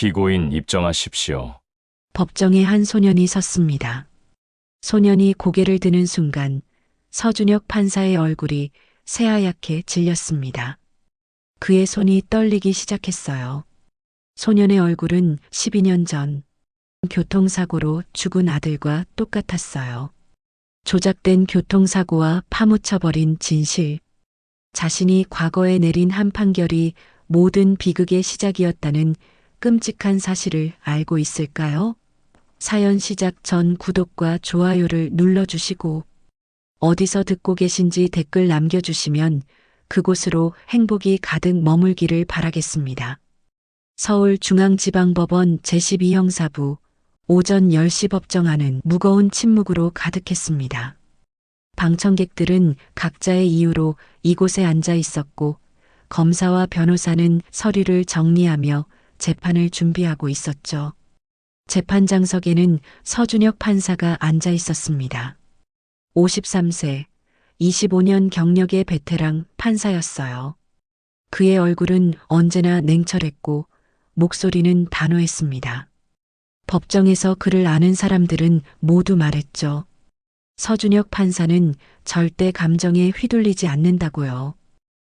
피고인 입정하십시오. 법정에 한 소년이 섰습니다. 소년이 고개를 드는 순간 서준혁 판사의 얼굴이 새하얗게 질렸습니다. 그의 손이 떨리기 시작했어요. 소년의 얼굴은 12년 전 교통사고로 죽은 아들과 똑같았어요. 조작된 교통사고와 파묻혀버린 진실. 자신이 과거에 내린 한 판결이 모든 비극의 시작이었다는 끔찍한 사실을 알고 있을까요? 사연 시작 전 구독과 좋아요를 눌러주시고 어디서 듣고 계신지 댓글 남겨주시면 그곳으로 행복이 가득 머물기를 바라겠습니다. 서울중앙지방법원 제12형사부 오전 10시 법정안은 무거운 침묵으로 가득했습니다. 방청객들은 각자의 이유로 이곳에 앉아 있었고 검사와 변호사는 서류를 정리하며 재판을 준비하고 있었죠. 재판장석에는 서준혁 판사가 앉아 있었습니다. 53세, 25년 경력의 베테랑 판사였어요. 그의 얼굴은 언제나 냉철했고 목소리는 단호했습니다. 법정에서 그를 아는 사람들은 모두 말했죠. 서준혁 판사는 절대 감정에 휘둘리지 않는다고요.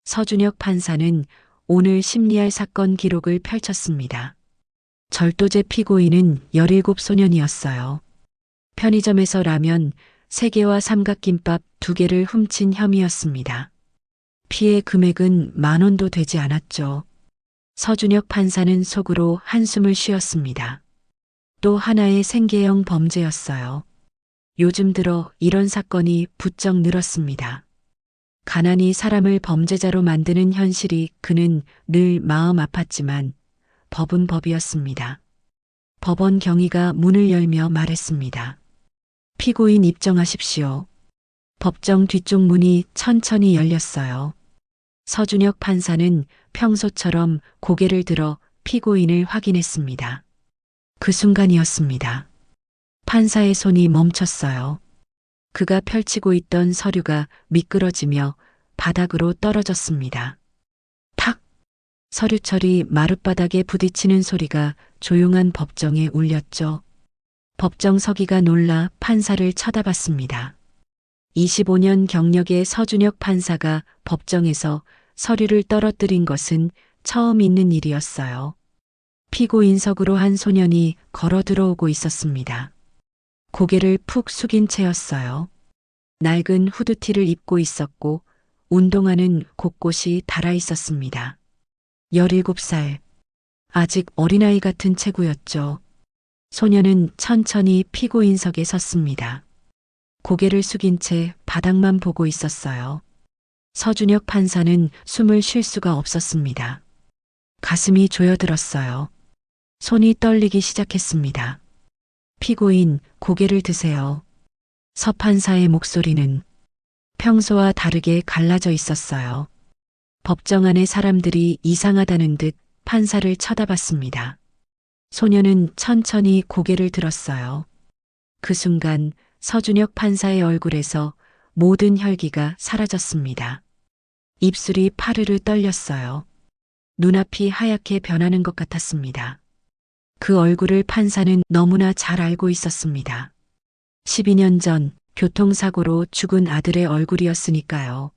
서준혁 판사는 오늘 심리할 사건 기록을 펼쳤습니다. 절도죄 피고인은 17소년이었어요. 편의점에서 라면 3개와 삼각김밥 2개를 훔친 혐의였습니다. 피해 금액은 10,000원도 되지 않았죠. 서준혁 판사는 속으로 한숨을 쉬었습니다. 또 하나의 생계형 범죄였어요. 요즘 들어 이런 사건이 부쩍 늘었습니다. 가난이 사람을 범죄자로 만드는 현실이 그는 늘 마음 아팠지만 법은 법이었습니다. 법원 경위가 문을 열며 말했습니다. 피고인 입정하십시오. 법정 뒤쪽 문이 천천히 열렸어요. 서준혁 판사는 평소처럼 고개를 들어 피고인을 확인했습니다. 그 순간이었습니다. 판사의 손이 멈췄어요. 그가 펼치고 있던 서류가 미끄러지며 바닥으로 떨어졌습니다. 탁! 서류철이 마룻바닥에 부딪히는 소리가 조용한 법정에 울렸죠. 법정 서기가 놀라 판사를 쳐다봤습니다. 25년 경력의 서준혁 판사가 법정에서 서류를 떨어뜨린 것은 처음 있는 일이었어요. 피고인석으로 한 소년이 걸어 들어오고 있었습니다. 고개를 푹 숙인 채였어요. 낡은 후드티를 입고 있었고 운동화는 곳곳이 닳아 있었습니다. 17살. 아직 어린아이 같은 체구였죠. 소년은 천천히 피고인석에 섰습니다. 고개를 숙인 채 바닥만 보고 있었어요. 서준혁 판사는 숨을 쉴 수가 없었습니다. 가슴이 조여들었어요. 손이 떨리기 시작했습니다. 피고인, 고개를 드세요. 서 판사의 목소리는 평소와 다르게 갈라져 있었어요. 법정 안의 사람들이 이상하다는 듯 판사를 쳐다봤습니다. 소년은 천천히 고개를 들었어요. 그 순간 서준혁 판사의 얼굴에서 모든 혈기가 사라졌습니다. 입술이 파르르 떨렸어요. 눈앞이 하얗게 변하는 것 같았습니다. 그 얼굴을 판사는 너무나 잘 알고 있었습니다. 12년 전 교통사고로 죽은 아들의 얼굴이었으니까요.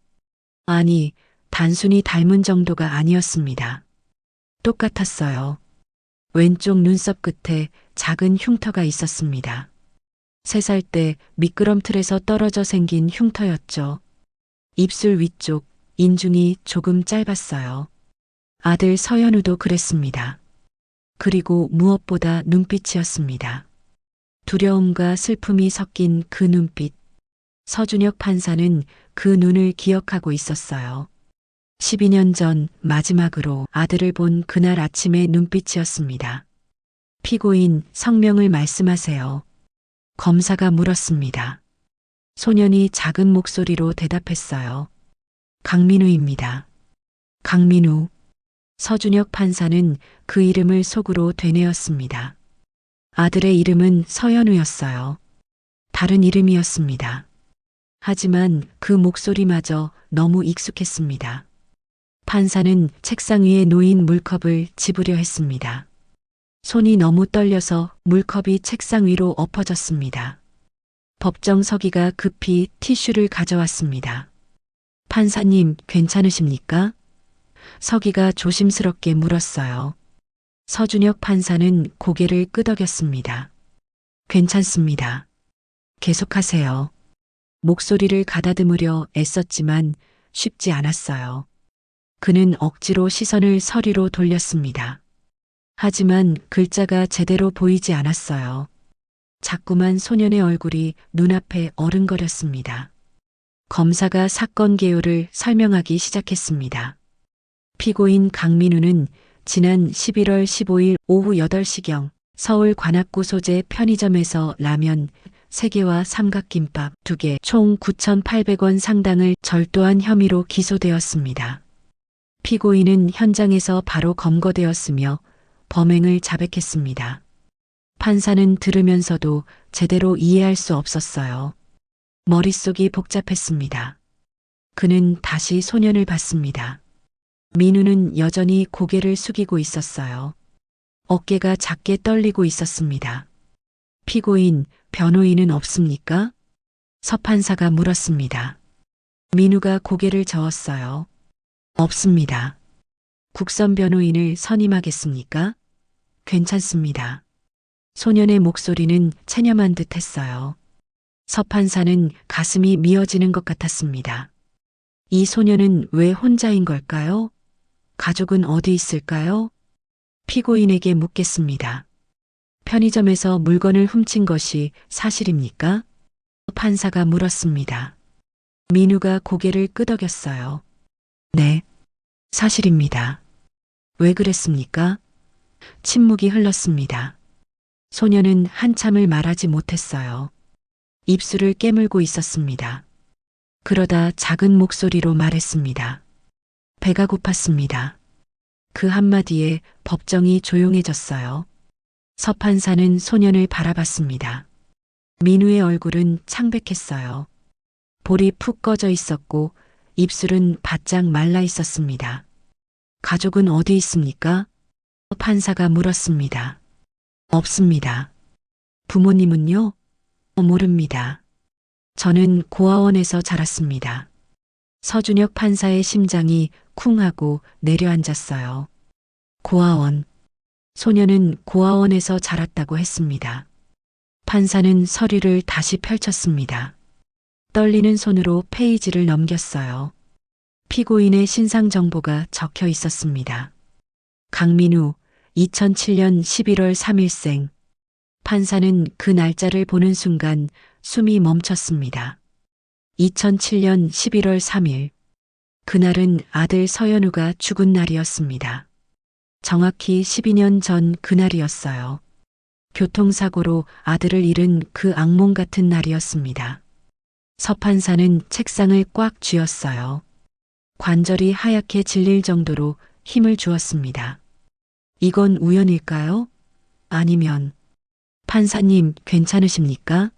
아니, 단순히 닮은 정도가 아니었습니다. 똑같았어요. 왼쪽 눈썹 끝에 작은 흉터가 있었습니다. 3살 때 미끄럼틀에서 떨어져 생긴 흉터였죠. 입술 위쪽, 인중이 조금 짧았어요. 아들 서현우도 그랬습니다. 그리고 무엇보다 눈빛이었습니다. 두려움과 슬픔이 섞인 그 눈빛. 서준혁 판사는 그 눈을 기억하고 있었어요. 12년 전 마지막으로 아들을 본 그날 아침의 눈빛이었습니다. 피고인 성명을 말씀하세요. 검사가 물었습니다. 소년이 작은 목소리로 대답했어요. 강민우입니다. 강민우. 서준혁 판사는 그 이름을 속으로 되뇌었습니다. 아들의 이름은 서현우였어요. 다른 이름이었습니다. 하지만 그 목소리마저 너무 익숙했습니다. 판사는 책상 위에 놓인 물컵을 집으려 했습니다. 손이 너무 떨려서 물컵이 책상 위로 엎어졌습니다. 법정 서기가 급히 티슈를 가져왔습니다. 판사님, 괜찮으십니까? 서기가 조심스럽게 물었어요. 서준혁 판사는 고개를 끄덕였습니다. 괜찮습니다. 계속하세요. 목소리를 가다듬으려 애썼지만 쉽지 않았어요. 그는 억지로 시선을 서류로 돌렸습니다. 하지만 글자가 제대로 보이지 않았어요. 자꾸만 소년의 얼굴이 눈앞에 어른거렸습니다. 검사가 사건 개요를 설명하기 시작했습니다. 피고인 강민우는 지난 11월 15일 오후 8시경 서울 관악구 소재 편의점에서 라면 3개와 삼각김밥 2개 총 9,800원 상당을 절도한 혐의로 기소되었습니다. 피고인은 현장에서 바로 검거되었으며 범행을 자백했습니다. 판사는 들으면서도 제대로 이해할 수 없었어요. 머릿속이 복잡했습니다. 그는 다시 소년을 봤습니다. 민우는 여전히 고개를 숙이고 있었어요. 어깨가 작게 떨리고 있었습니다. 피고인, 변호인은 없습니까? 서판사가 물었습니다. 민우가 고개를 저었어요. 없습니다. 국선 변호인을 선임하겠습니까? 괜찮습니다. 소년의 목소리는 체념한 듯 했어요. 서판사는 가슴이 미어지는 것 같았습니다. 이 소년은 왜 혼자인 걸까요? 가족은 어디 있을까요? 피고인에게 묻겠습니다. 편의점에서 물건을 훔친 것이 사실입니까? 판사가 물었습니다. 민우가 고개를 끄덕였어요. 네, 사실입니다. 왜 그랬습니까? 침묵이 흘렀습니다. 소년은 한참을 말하지 못했어요. 입술을 깨물고 있었습니다. 그러다 작은 목소리로 말했습니다. 배가 고팠습니다. 그 한마디에 법정이 조용해졌어요. 서판사는 소년을 바라봤습니다. 민우의 얼굴은 창백했어요. 볼이 푹 꺼져 있었고 입술은 바짝 말라 있었습니다. 가족은 어디 있습니까? 판사가 물었습니다. 없습니다. 부모님은요? 모릅니다. 저는 고아원에서 자랐습니다. 서준혁 판사의 심장이 쿵 하고 내려앉았어요. 고아원. 소년은 고아원에서 자랐다고 했습니다. 판사는 서류를 다시 펼쳤습니다. 떨리는 손으로 페이지를 넘겼어요. 피고인의 신상 정보가 적혀 있었습니다. 강민우, 2007년 11월 3일생. 판사는 그 날짜를 보는 순간 숨이 멈췄습니다. 2007년 11월 3일. 그날은 아들 서연우가 죽은 날이었습니다. 정확히 12년 전 그날이었어요. 교통사고로 아들을 잃은 그 악몽 같은 날이었습니다. 서판사는 책상을 꽉 쥐었어요. 관절이 하얗게 질릴 정도로 힘을 주었습니다. 이건 우연일까요? 아니면 판사님 괜찮으십니까?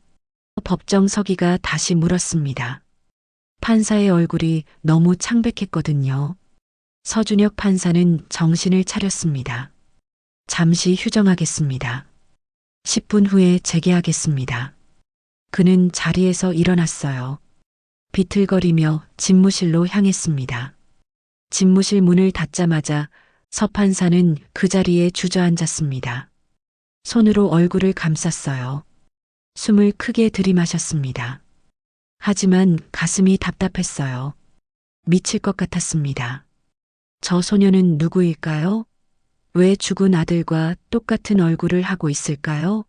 법정 서기가 다시 물었습니다. 판사의 얼굴이 너무 창백했거든요. 서준혁 판사는 정신을 차렸습니다. 잠시 휴정하겠습니다. 10분 후에 재개하겠습니다. 그는 자리에서 일어났어요. 비틀거리며 집무실로 향했습니다. 집무실 문을 닫자마자 서판사는 그 자리에 주저앉았습니다. 손으로 얼굴을 감쌌어요. 숨을 크게 들이마셨습니다. 하지만 가슴이 답답했어요. 미칠 것 같았습니다. 저 소녀는 누구일까요? 왜 죽은 아들과 똑같은 얼굴을 하고 있을까요?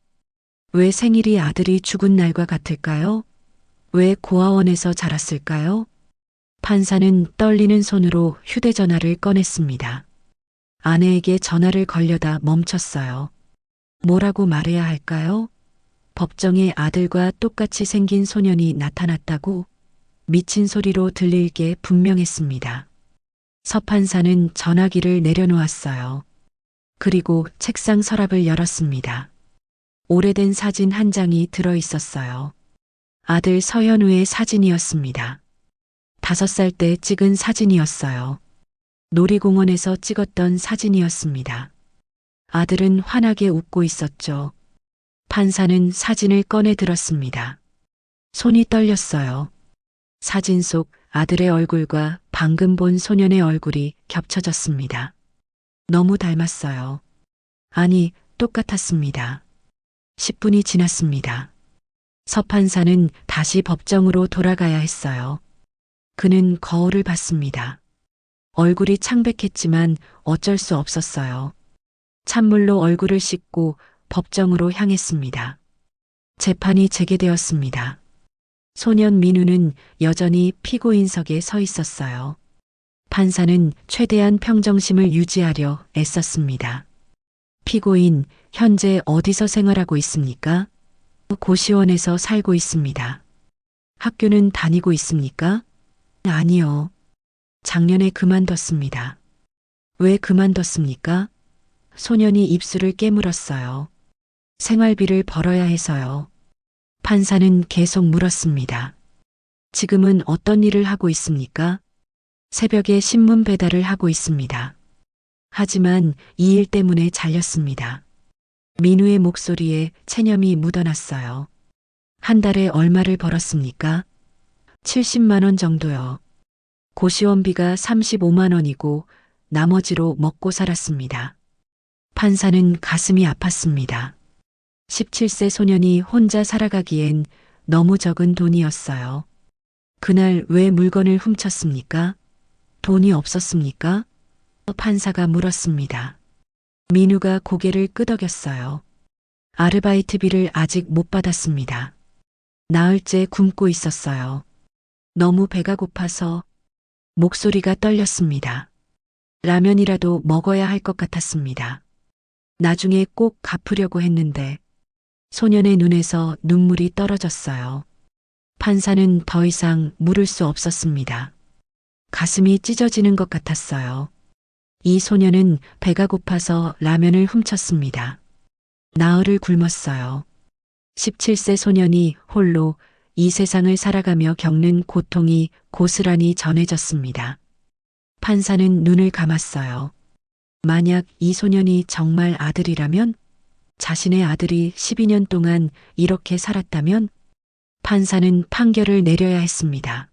왜 생일이 아들이 죽은 날과 같을까요? 왜 고아원에서 자랐을까요? 판사는 떨리는 손으로 휴대전화를 꺼냈습니다. 아내에게 전화를 걸려다 멈췄어요. 뭐라고 말해야 할까요? 법정에 아들과 똑같이 생긴 소년이 나타났다고 미친 소리로 들릴 게 분명했습니다. 서판사는 전화기를 내려놓았어요. 그리고 책상 서랍을 열었습니다. 오래된 사진 한 장이 들어 있었어요. 아들 서현우의 사진이었습니다. 5살 때 찍은 사진이었어요. 놀이공원에서 찍었던 사진이었습니다. 아들은 환하게 웃고 있었죠. 판사는 사진을 꺼내 들었습니다. 손이 떨렸어요. 사진 속 아들의 얼굴과 방금 본 소년의 얼굴이 겹쳐졌습니다. 너무 닮았어요. 아니, 똑같았습니다. 10분이 지났습니다. 서 판사는 다시 법정으로 돌아가야 했어요. 그는 거울을 봤습니다. 얼굴이 창백했지만 어쩔 수 없었어요. 찬물로 얼굴을 씻고 법정으로 향했습니다. 재판이 재개되었습니다. 소년 민우는 여전히 피고인석에 서 있었어요. 판사는 최대한 평정심을 유지하려 애썼습니다. 피고인, 현재 어디서 생활하고 있습니까? 고시원에서 살고 있습니다. 학교는 다니고 있습니까? 아니요. 작년에 그만뒀습니다. 왜 그만뒀습니까? 소년이 입술을 깨물었어요. 생활비를 벌어야 해서요. 판사는 계속 물었습니다. 지금은 어떤 일을 하고 있습니까? 새벽에 신문 배달을 하고 있습니다. 하지만 이 일 때문에 잘렸습니다. 민우의 목소리에 체념이 묻어났어요. 한 달에 얼마를 벌었습니까? 70만 원 정도요. 고시원비가 35만 원이고 나머지로 먹고 살았습니다. 판사는 가슴이 아팠습니다. 17세 소년이 혼자 살아가기엔 너무 적은 돈이었어요. 그날 왜 물건을 훔쳤습니까? 돈이 없었습니까? 판사가 물었습니다. 민우가 고개를 끄덕였어요. 아르바이트비를 아직 못 받았습니다. 나흘째 굶고 있었어요. 너무 배가 고파서 목소리가 떨렸습니다. 라면이라도 먹어야 할 것 같았습니다. 나중에 꼭 갚으려고 했는데 소년의 눈에서 눈물이 떨어졌어요. 판사는 더 이상 물을 수 없었습니다. 가슴이 찢어지는 것 같았어요. 이 소년은 배가 고파서 라면을 훔쳤습니다. 나흘을 굶었어요. 17세 소년이 홀로 이 세상을 살아가며 겪는 고통이 고스란히 전해졌습니다. 판사는 눈을 감았어요. 만약 이 소년이 정말 아들이라면, 자신의 아들이 12년 동안 이렇게 살았다면, 판사는 판결을 내려야 했습니다.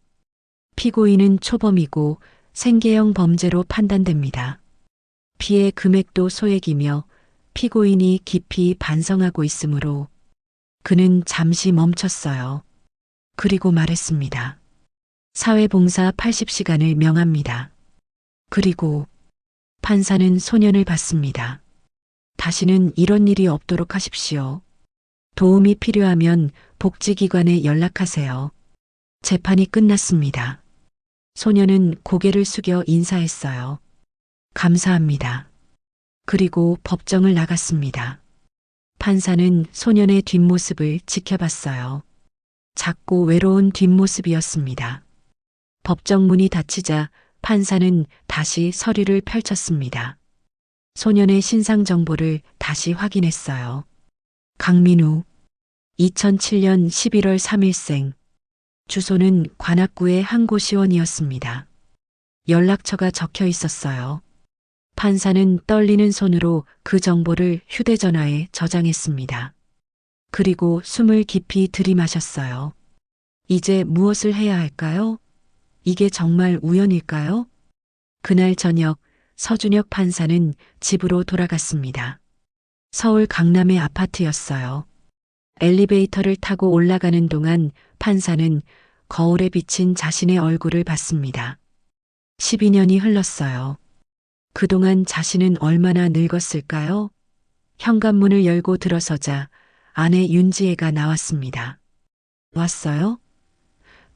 피고인은 초범이고 생계형 범죄로 판단됩니다. 피해 금액도 소액이며 피고인이 깊이 반성하고 있으므로 그는 잠시 멈췄어요. 그리고 말했습니다. 사회봉사 80시간을 명합니다. 그리고 판사는 소년을 봤습니다. 다시는 이런 일이 없도록 하십시오. 도움이 필요하면 복지기관에 연락하세요. 재판이 끝났습니다. 소년은 고개를 숙여 인사했어요. 감사합니다. 그리고 법정을 나갔습니다. 판사는 소년의 뒷모습을 지켜봤어요. 작고 외로운 뒷모습이었습니다. 법정 문이 닫히자 판사는 다시 서류를 펼쳤습니다. 소년의 신상 정보를 다시 확인했어요. 강민우, 2007년 11월 3일생. 주소는 관악구의 한 고시원이었습니다. 연락처가 적혀 있었어요. 판사는 떨리는 손으로 그 정보를 휴대전화에 저장했습니다. 그리고 숨을 깊이 들이마셨어요. 이제 무엇을 해야 할까요? 이게 정말 우연일까요? 그날 저녁 서준혁 판사는 집으로 돌아갔습니다. 서울 강남의 아파트였어요. 엘리베이터를 타고 올라가는 동안 판사는 거울에 비친 자신의 얼굴을 봤습니다. 12년이 흘렀어요. 그동안 자신은 얼마나 늙었을까요? 현관문을 열고 들어서자 아내 윤지혜가 나왔습니다. 왔어요?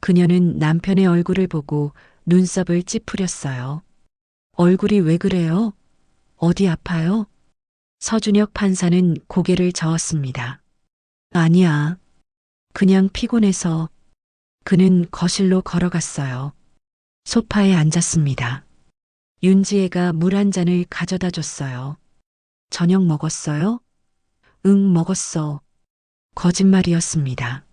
그녀는 남편의 얼굴을 보고 눈썹을 찌푸렸어요. 얼굴이 왜 그래요? 어디 아파요? 서준혁 판사는 고개를 저었습니다. 아니야. 그냥 피곤해서. 그는 거실로 걸어갔어요. 소파에 앉았습니다. 윤지혜가 물 한 잔을 가져다 줬어요. 저녁 먹었어요? 응, 먹었어. 거짓말이었습니다.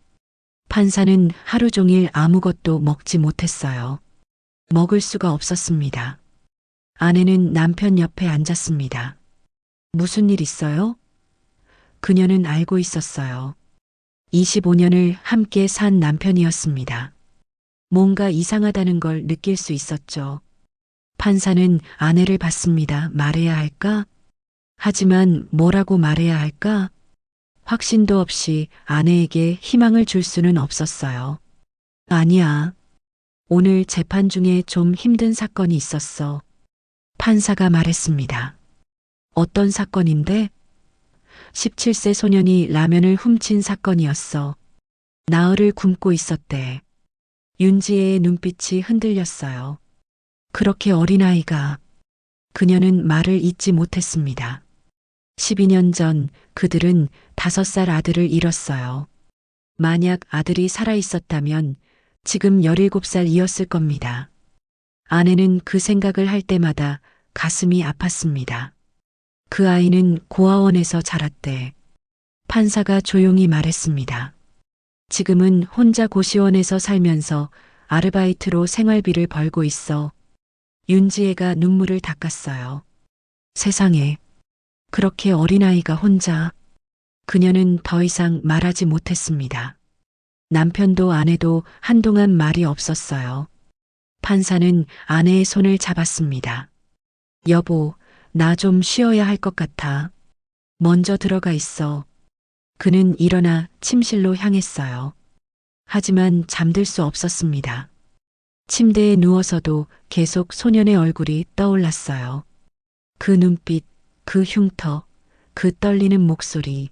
판사는 하루 종일 아무것도 먹지 못했어요. 먹을 수가 없었습니다. 아내는 남편 옆에 앉았습니다. 무슨 일 있어요? 그녀는 알고 있었어요. 25년을 함께 산 남편이었습니다. 뭔가 이상하다는 걸 느낄 수 있었죠. 판사는 아내를 봤습니다. 말해야 할까? 하지만 뭐라고 말해야 할까? 확신도 없이 아내에게 희망을 줄 수는 없었어요. 아니야. 오늘 재판 중에 좀 힘든 사건이 있었어. 판사가 말했습니다. 어떤 사건인데? 17세 소년이 라면을 훔친 사건이었어. 나흘을 굶고 있었대. 윤지혜의 눈빛이 흔들렸어요. 그렇게 어린아이가. 그녀는 말을 잇지 못했습니다. 12년 전 그들은 5살 아들을 잃었어요. 만약 아들이 살아있었다면 지금 17살이었을 겁니다. 아내는 그 생각을 할 때마다 가슴이 아팠습니다. 그 아이는 고아원에서 자랐대. 판사가 조용히 말했습니다. 지금은 혼자 고시원에서 살면서 아르바이트로 생활비를 벌고 있어. 윤지혜가 눈물을 닦았어요. 세상에, 그렇게 어린아이가 혼자. 그녀는 더 이상 말하지 못했습니다. 남편도 아내도 한동안 말이 없었어요. 판사는 아내의 손을 잡았습니다. 여보, 나 좀 쉬어야 할 것 같아. 먼저 들어가 있어. 그는 일어나 침실로 향했어요. 하지만 잠들 수 없었습니다. 침대에 누워서도 계속 소년의 얼굴이 떠올랐어요. 그 눈빛, 그 흉터, 그 떨리는 목소리.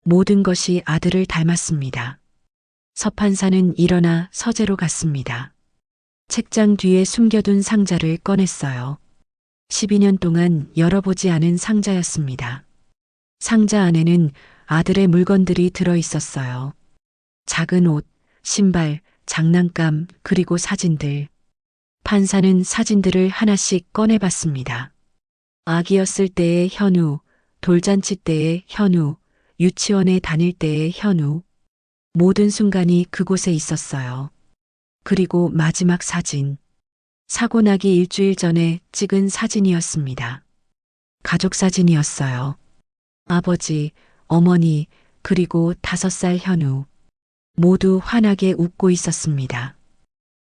모든 것이 아들을 닮았습니다. 서판사는 일어나 서재로 갔습니다. 책장 뒤에 숨겨둔 상자를 꺼냈어요. 12년 동안 열어보지 않은 상자였습니다. 상자 안에는 아들의 물건들이 들어 있었어요. 작은 옷, 신발, 장난감, 그리고 사진들. 판사는 사진들을 하나씩 꺼내봤습니다. 아기였을 때의 현우, 돌잔치 때의 현우, 유치원에 다닐 때의 현우. 모든 순간이 그곳에 있었어요. 그리고 마지막 사진. 사고 나기 일주일 전에 찍은 사진이었습니다. 가족 사진이었어요. 아버지, 어머니, 그리고 5살 현우. 모두 환하게 웃고 있었습니다.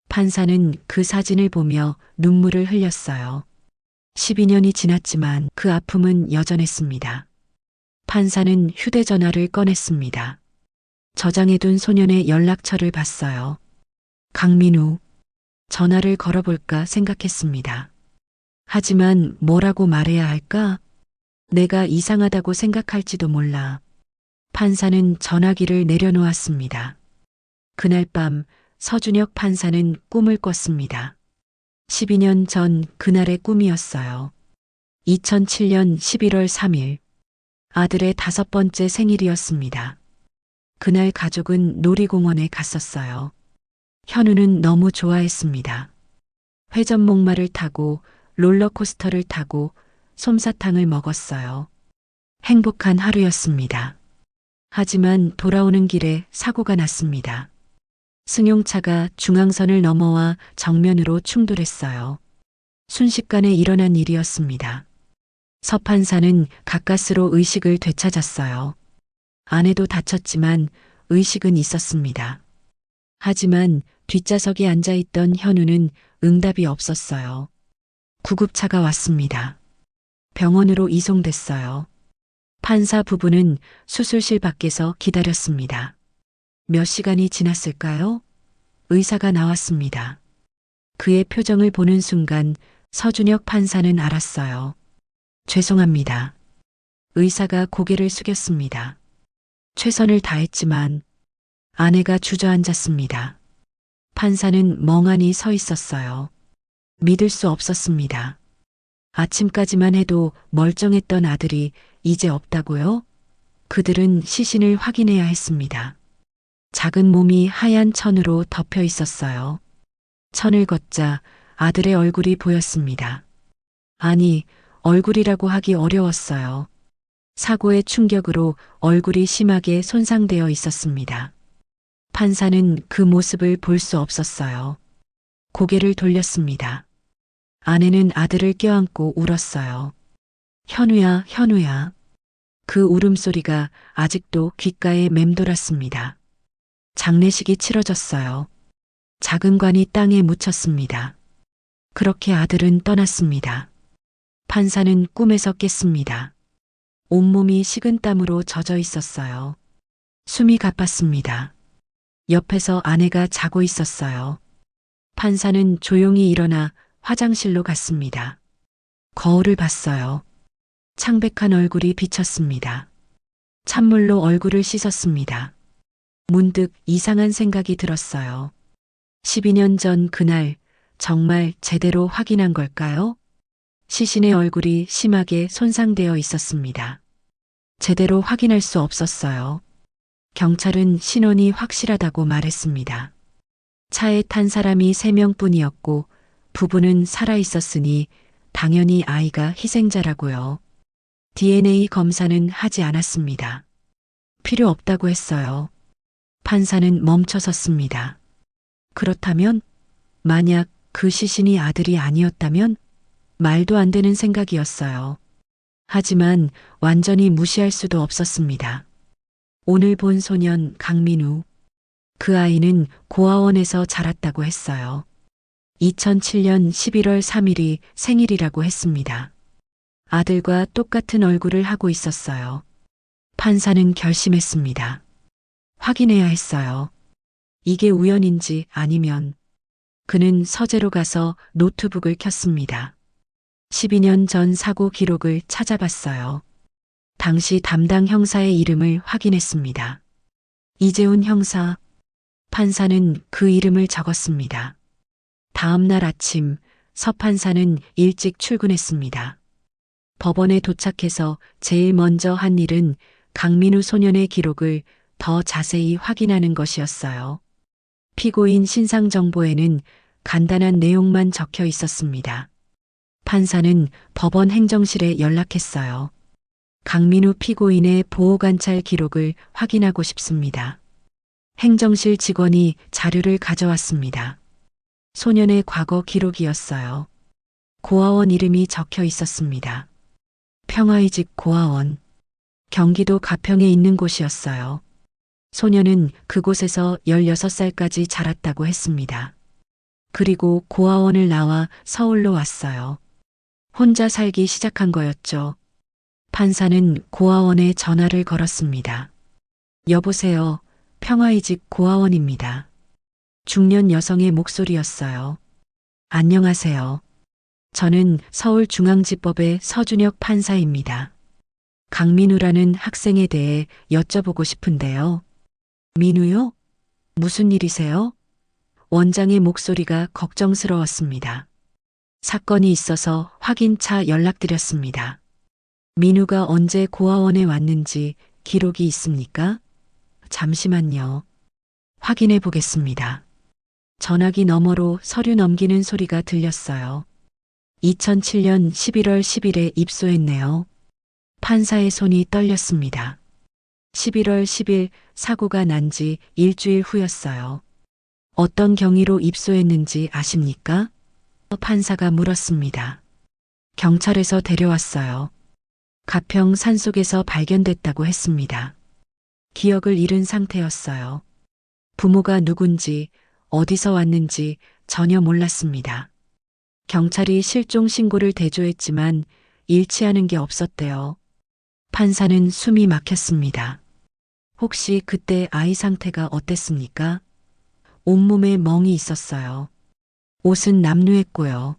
판사는 그 사진을 보며 눈물을 흘렸어요. 12년이 지났지만 그 아픔은 여전했습니다. 판사는 휴대전화를 꺼냈습니다. 저장해둔 소년의 연락처를 봤어요. 강민우. 전화를 걸어볼까 생각했습니다. 하지만 뭐라고 말해야 할까? 내가 이상하다고 생각할지도 몰라. 판사는 전화기를 내려놓았습니다. 그날 밤 서준혁 판사는 꿈을 꿨습니다. 12년 전 그날의 꿈이었어요. 2007년 11월 3일. 아들의 5번째 생일이었습니다. 그날 가족은 놀이공원에 갔었어요. 현우는 너무 좋아했습니다. 회전목마를 타고 롤러코스터를 타고 솜사탕을 먹었어요. 행복한 하루였습니다. 하지만 돌아오는 길에 사고가 났습니다. 승용차가 중앙선을 넘어와 정면으로 충돌했어요. 순식간에 일어난 일이었습니다. 서판사는 가까스로 의식을 되찾았어요. 아내도 다쳤지만 의식은 있었습니다. 하지만 뒷좌석에 앉아있던 현우는 응답이 없었어요. 구급차가 왔습니다. 병원으로 이송됐어요. 판사 부부는 수술실 밖에서 기다렸습니다. 몇 시간이 지났을까요? 의사가 나왔습니다. 그의 표정을 보는 순간 서준혁 판사는 알았어요. 죄송합니다. 의사가 고개를 숙였습니다. 최선을 다했지만 아내가 주저앉았습니다. 판사는 멍하니 서 있었어요. 믿을 수 없었습니다. 아침까지만 해도 멀쩡했던 아들이 이제 없다고요? 그들은 시신을 확인해야 했습니다. 작은 몸이 하얀 천으로 덮여 있었어요. 천을 걷자 아들의 얼굴이 보였습니다. 아니, 얼굴이라고 하기 어려웠어요. 사고의 충격으로 얼굴이 심하게 손상되어 있었습니다. 판사는 그 모습을 볼 수 없었어요. 고개를 돌렸습니다. 아내는 아들을 껴안고 울었어요. 현우야, 현우야. 그 울음소리가 아직도 귓가에 맴돌았습니다. 장례식이 치러졌어요. 작은 관이 땅에 묻혔습니다. 그렇게 아들은 떠났습니다. 판사는 꿈에서 깼습니다. 온몸이 식은땀으로 젖어 있었어요. 숨이 가빴습니다. 옆에서 아내가 자고 있었어요. 판사는 조용히 일어나 화장실로 갔습니다. 거울을 봤어요. 창백한 얼굴이 비쳤습니다. 찬물로 얼굴을 씻었습니다. 문득 이상한 생각이 들었어요. 12년 전 그날 정말 제대로 확인한 걸까요? 시신의 얼굴이 심하게 손상되어 있었습니다. 제대로 확인할 수 없었어요. 경찰은 신원이 확실하다고 말했습니다. 차에 탄 사람이 3명뿐이었고 부부는 살아 있었으니 당연히 아이가 희생자라고요. DNA 검사는 하지 않았습니다. 필요 없다고 했어요. 판사는 멈춰섰습니다. 그렇다면 만약 그 시신이 아들이 아니었다면 말도 안 되는 생각이었어요. 하지만 완전히 무시할 수도 없었습니다. 오늘 본 소년 강민우. 그 아이는 고아원에서 자랐다고 했어요. 2007년 11월 3일이 생일이라고 했습니다. 아들과 똑같은 얼굴을 하고 있었어요. 판사는 결심했습니다. 확인해야 했어요. 이게 우연인지 아니면 그는 서재로 가서 노트북을 켰습니다. 12년 전 사고 기록을 찾아봤어요. 당시 담당 형사의 이름을 확인했습니다. 이재훈 형사. 판사는 그 이름을 적었습니다. 다음 날 아침 서 판사는 일찍 출근했습니다. 법원에 도착해서 제일 먼저 한 일은 강민우 소년의 기록을 더 자세히 확인하는 것이었어요. 피고인 신상 정보에는 간단한 내용만 적혀 있었습니다. 판사는 법원 행정실에 연락했어요. 강민우 피고인의 보호관찰 기록을 확인하고 싶습니다. 행정실 직원이 자료를 가져왔습니다. 소년의 과거 기록이었어요. 고아원 이름이 적혀 있었습니다. 평화의 집 고아원. 경기도 가평에 있는 곳이었어요. 소년은 그곳에서 16살까지 자랐다고 했습니다. 그리고 고아원을 나와 서울로 왔어요. 혼자 살기 시작한 거였죠. 판사는 고아원에 전화를 걸었습니다. 여보세요. 평화의 집 고아원입니다. 중년 여성의 목소리였어요. 안녕하세요. 저는 서울중앙지법의 서준혁 판사입니다. 강민우라는 학생에 대해 여쭤보고 싶은데요. 민우요? 무슨 일이세요? 원장의 목소리가 걱정스러웠습니다. 사건이 있어서 확인차 연락드렸습니다. 민우가 언제 고아원에 왔는지 기록이 있습니까? 잠시만요. 확인해 보겠습니다. 전화기 너머로 서류 넘기는 소리가 들렸어요. 2007년 11월 10일에 입소했네요. 판사의 손이 떨렸습니다. 11월 10일 사고가 난 지 일주일 후였어요. 어떤 경위로 입소했는지 아십니까? 판사가 물었습니다. 경찰에서 데려왔어요. 가평 산속에서 발견됐다고 했습니다. 기억을 잃은 상태였어요. 부모가 누군지 어디서 왔는지 전혀 몰랐습니다. 경찰이 실종 신고를 대조했지만 일치하는 게 없었대요. 판사는 숨이 막혔습니다. 혹시 그때 아이 상태가 어땠습니까? 온몸에 멍이 있었어요. 옷은 남루했고요.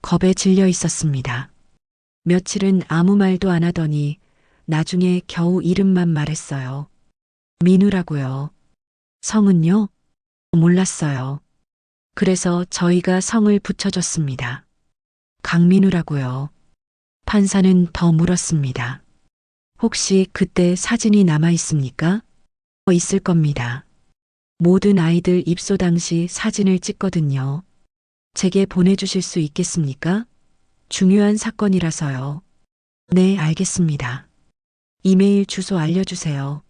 겁에 질려 있었습니다. 며칠은 아무 말도 안 하더니 나중에 겨우 이름만 말했어요. 민우라고요. 성은요? 몰랐어요. 그래서 저희가 성을 붙여줬습니다. 강민우라고요. 판사는 더 물었습니다. 혹시 그때 사진이 남아 있습니까? 있을 겁니다. 모든 아이들 입소 당시 사진을 찍거든요. 제게 보내주실 수 있겠습니까? 중요한 사건이라서요. 네, 알겠습니다. 이메일 주소 알려주세요.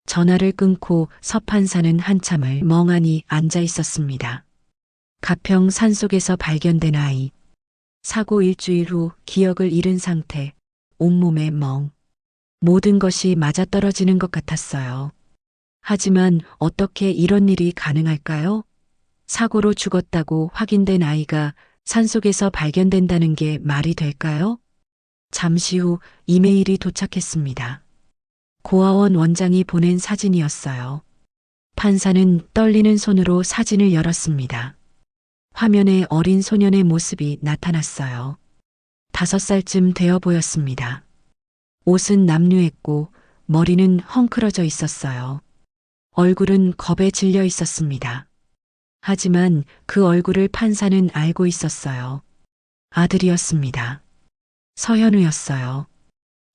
전화를 끊고 서 판사는 한참을 멍하니 앉아 있었습니다. 가평 산속에서 발견된 아이. 사고 일주일 후 기억을 잃은 상태. 온몸에 멍. 모든 것이 맞아떨어지는 것 같았어요. 하지만 어떻게 이런 일이 가능할까요? 사고로 죽었다고 확인된 아이가 산속에서 발견된다는 게 말이 될까요? 잠시 후 이메일이 도착했습니다. 고아원 원장이 보낸 사진이었어요. 판사는 떨리는 손으로 사진을 열었습니다. 화면에 어린 소년의 모습이 나타났어요. 5살쯤 되어 보였습니다. 옷은 남루했고 머리는 헝클어져 있었어요. 얼굴은 겁에 질려 있었습니다. 하지만 그 얼굴을 판사는 알고 있었어요. 아들이었습니다. 서현우였어요.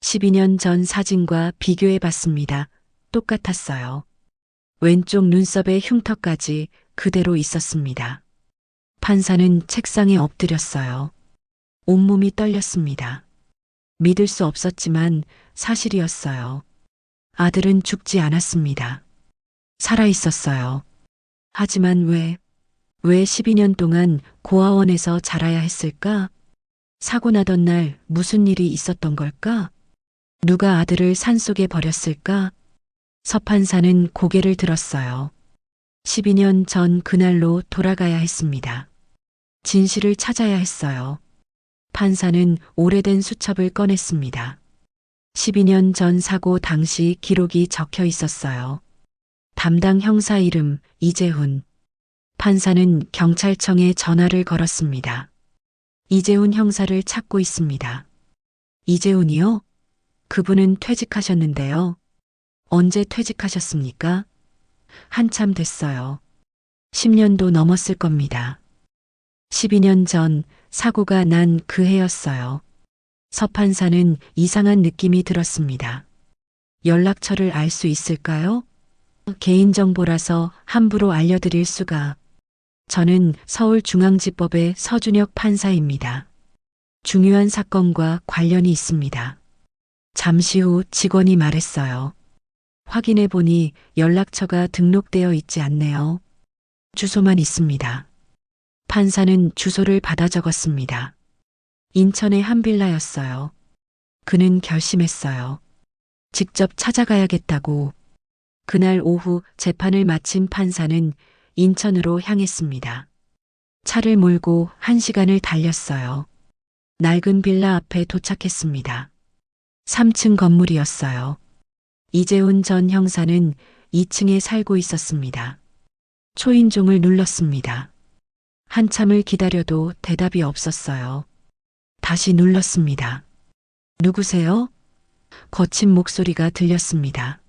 12년 전 사진과 비교해 봤습니다. 똑같았어요. 왼쪽 눈썹의 흉터까지 그대로 있었습니다. 판사는 책상에 엎드렸어요. 온몸이 떨렸습니다. 믿을 수 없었지만 사실이었어요. 아들은 죽지 않았습니다. 살아 있었어요. 하지만 왜 12년 동안 고아원에서 자라야 했을까? 사고 나던 날 무슨 일이 있었던 걸까? 누가 아들을 산속에 버렸을까? 서판사는 고개를 들었어요. 12년 전 그날로 돌아가야 했습니다. 진실을 찾아야 했어요. 판사는 오래된 수첩을 꺼냈습니다. 12년 전 사고 당시 기록이 적혀 있었어요. 담당 형사 이름 이재훈. 판사는 경찰청에 전화를 걸었습니다. 이재훈 형사를 찾고 있습니다. 이재훈이요? 그분은 퇴직하셨는데요. 언제 퇴직하셨습니까? 한참 됐어요. 10년도 넘었을 겁니다. 12년 전 사고가 난 그 해였어요. 서판사는 이상한 느낌이 들었습니다. 연락처를 알 수 있을까요? 개인정보라서 함부로 알려드릴 수가. 저는 서울중앙지법의 서준혁 판사입니다. 중요한 사건과 관련이 있습니다. 잠시 후 직원이 말했어요. 확인해 보니 연락처가 등록되어 있지 않네요. 주소만 있습니다. 판사는 주소를 받아 적었습니다. 인천의 한 빌라였어요. 그는 결심했어요. 직접 찾아가야겠다고. 그날 오후 재판을 마친 판사는 인천으로 향했습니다. 차를 몰고 1시간을 달렸어요. 낡은 빌라 앞에 도착했습니다. 3층 건물이었어요. 이재훈 전 형사는 2층에 살고 있었습니다. 초인종을 눌렀습니다. 한참을 기다려도 대답이 없었어요. 다시 눌렀습니다. 누구세요? 거친 목소리가 들렸습니다.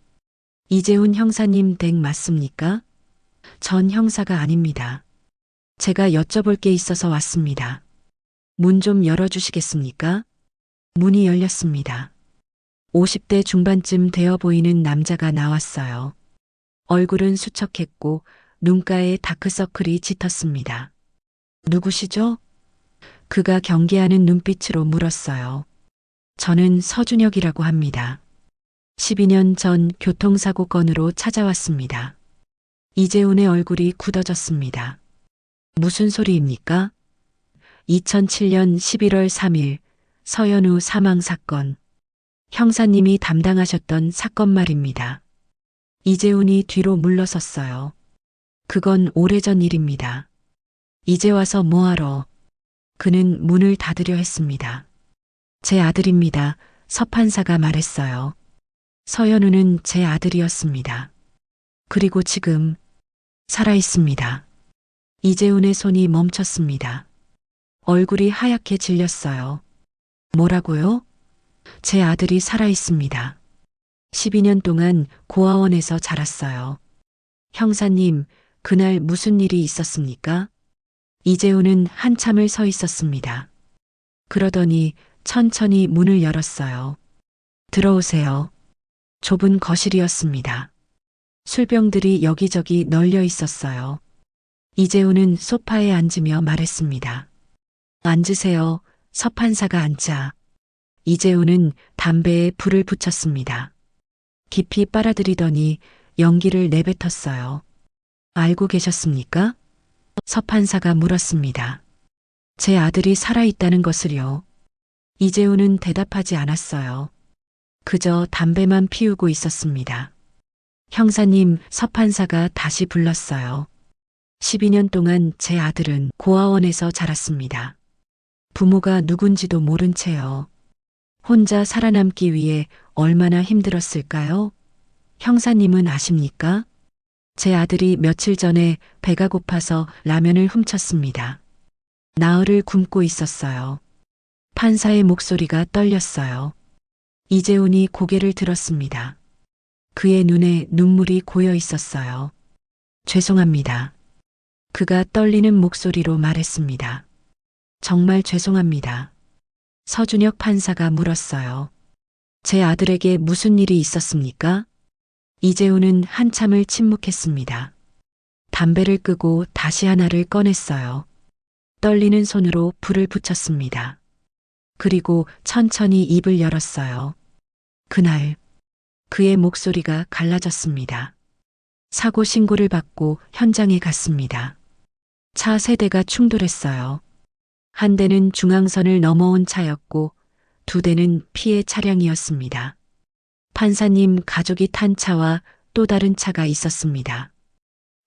이재훈 형사님 댁 맞습니까? 전 형사가 아닙니다. 제가 여쭤볼 게 있어서 왔습니다. 문 좀 열어주시겠습니까? 문이 열렸습니다. 50대 중반쯤 되어 보이는 남자가 나왔어요. 얼굴은 수척했고 눈가에 다크서클이 짙었습니다. 누구시죠? 그가 경계하는 눈빛으로 물었어요. 저는 서준혁이라고 합니다. 12년 전 교통사고 건으로 찾아왔습니다. 이재훈의 얼굴이 굳어졌습니다. 무슨 소리입니까? 2007년 11월 3일 서현우 사망 사건. 형사님이 담당하셨던 사건 말입니다. 이재훈이 뒤로 물러섰어요. 그건 오래전 일입니다. 이제 와서 뭐하러? 그는 문을 닫으려 했습니다. 제 아들입니다. 서판사가 말했어요. 서현우는 제 아들이었습니다. 그리고 지금 살아 있습니다. 이재훈의 손이 멈췄습니다. 얼굴이 하얗게 질렸어요. 뭐라고요? 제 아들이 살아 있습니다. 12년 동안 고아원에서 자랐어요. 형사님, 그날 무슨 일이 있었습니까? 이재훈은 한참을 서 있었습니다. 그러더니 천천히 문을 열었어요. 들어오세요. 좁은 거실이었습니다. 술병들이 여기저기 널려 있었어요. 이재훈은 소파에 앉으며 말했습니다. 앉으세요. 서판사가 앉자. 이재훈은 담배에 불을 붙였습니다. 깊이 빨아들이더니 연기를 내뱉었어요. 알고 계셨습니까? 서판사가 물었습니다. 제 아들이 살아있다는 것을요. 이재훈은 대답하지 않았어요. 그저 담배만 피우고 있었습니다. 형사님, 서판사가 다시 불렀어요. 12년 동안 제 아들은 고아원에서 자랐습니다. 부모가 누군지도 모른 채요. 혼자 살아남기 위해 얼마나 힘들었을까요? 형사님은 아십니까? 제 아들이 며칠 전에 배가 고파서 라면을 훔쳤습니다. 나흘을 굶고 있었어요. 판사의 목소리가 떨렸어요. 이재훈이 고개를 들었습니다. 그의 눈에 눈물이 고여 있었어요. 죄송합니다. 그가 떨리는 목소리로 말했습니다. 정말 죄송합니다. 서준혁 판사가 물었어요. 제 아들에게 무슨 일이 있었습니까? 이재훈은 한참을 침묵했습니다. 담배를 끄고 다시 하나를 꺼냈어요. 떨리는 손으로 불을 붙였습니다. 그리고 천천히 입을 열었어요. 그날 그의 목소리가 갈라졌습니다. 사고 신고를 받고 현장에 갔습니다. 차 세 대가 충돌했어요. 한 대는 중앙선을 넘어온 차였고 두 대는 피해 차량이었습니다. 판사님 가족이 탄 차와 또 다른 차가 있었습니다.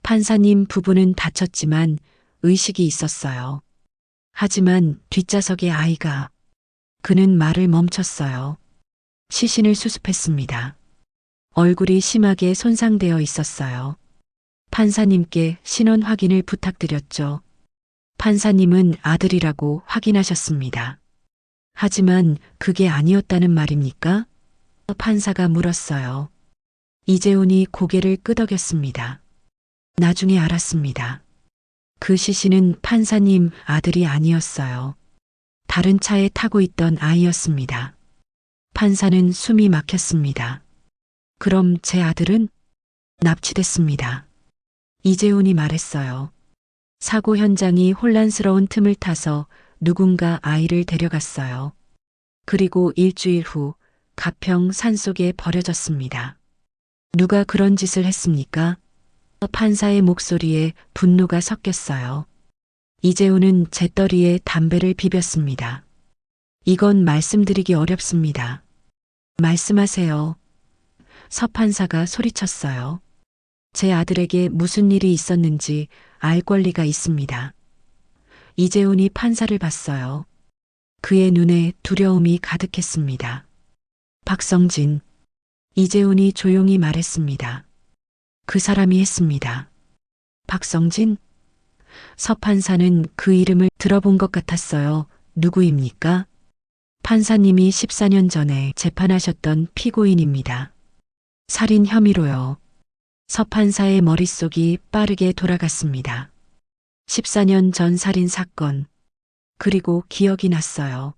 판사님 부부는 다쳤지만 의식이 있었어요. 하지만 뒷좌석의 아이가 그는 말을 멈췄어요. 시신을 수습했습니다. 얼굴이 심하게 손상되어 있었어요. 판사님께 신원 확인을 부탁드렸죠. 판사님은 아들이라고 확인하셨습니다. 하지만 그게 아니었다는 말입니까? 판사가 물었어요. 이재훈이 고개를 끄덕였습니다. 나중에 알았습니다. 그 시신은 판사님 아들이 아니었어요. 다른 차에 타고 있던 아이였습니다. 판사는 숨이 막혔습니다. 그럼 제 아들은? 납치됐습니다. 이재훈이 말했어요. 사고 현장이 혼란스러운 틈을 타서 누군가 아이를 데려갔어요. 그리고 일주일 후 가평 산속에 버려졌습니다. 누가 그런 짓을 했습니까? 판사의 목소리에 분노가 섞였어요. 이재훈은 재떨이에 담배를 비볐습니다. 이건 말씀드리기 어렵습니다. 말씀하세요. 서판사가 소리쳤어요. 제 아들에게 무슨 일이 있었는지 알 권리가 있습니다. 이재훈이 판사를 봤어요. 그의 눈에 두려움이 가득했습니다. 박성진. 이재훈이 조용히 말했습니다. 그 사람이 했습니다. 박성진? 서판사는 그 이름을 들어본 것 같았어요. 누구입니까? 판사님이 14년 전에 재판하셨던 피고인입니다. 살인 혐의로요. 서판사의 머릿속이 빠르게 돌아갔습니다. 14년 전 살인 사건. 그리고 기억이 났어요.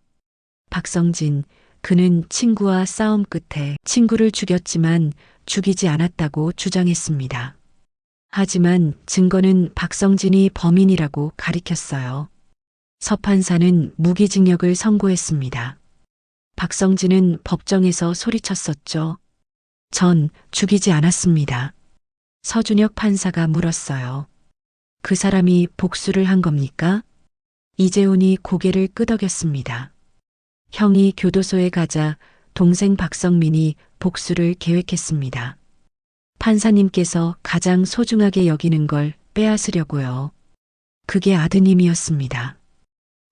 박성진, 그는 친구와 싸움 끝에 친구를 죽였지만 죽이지 않았다고 주장했습니다. 하지만 증거는 박성진이 범인이라고 가리켰어요. 서판사는 무기징역을 선고했습니다. 박성진은 법정에서 소리쳤었죠. 전 죽이지 않았습니다. 서준혁 판사가 물었어요. 그 사람이 복수를 한 겁니까? 이재훈이 고개를 끄덕였습니다. 형이 교도소에 가자 동생 박성민이 복수를 계획했습니다. 판사님께서 가장 소중하게 여기는 걸 빼앗으려고요. 그게 아드님이었습니다.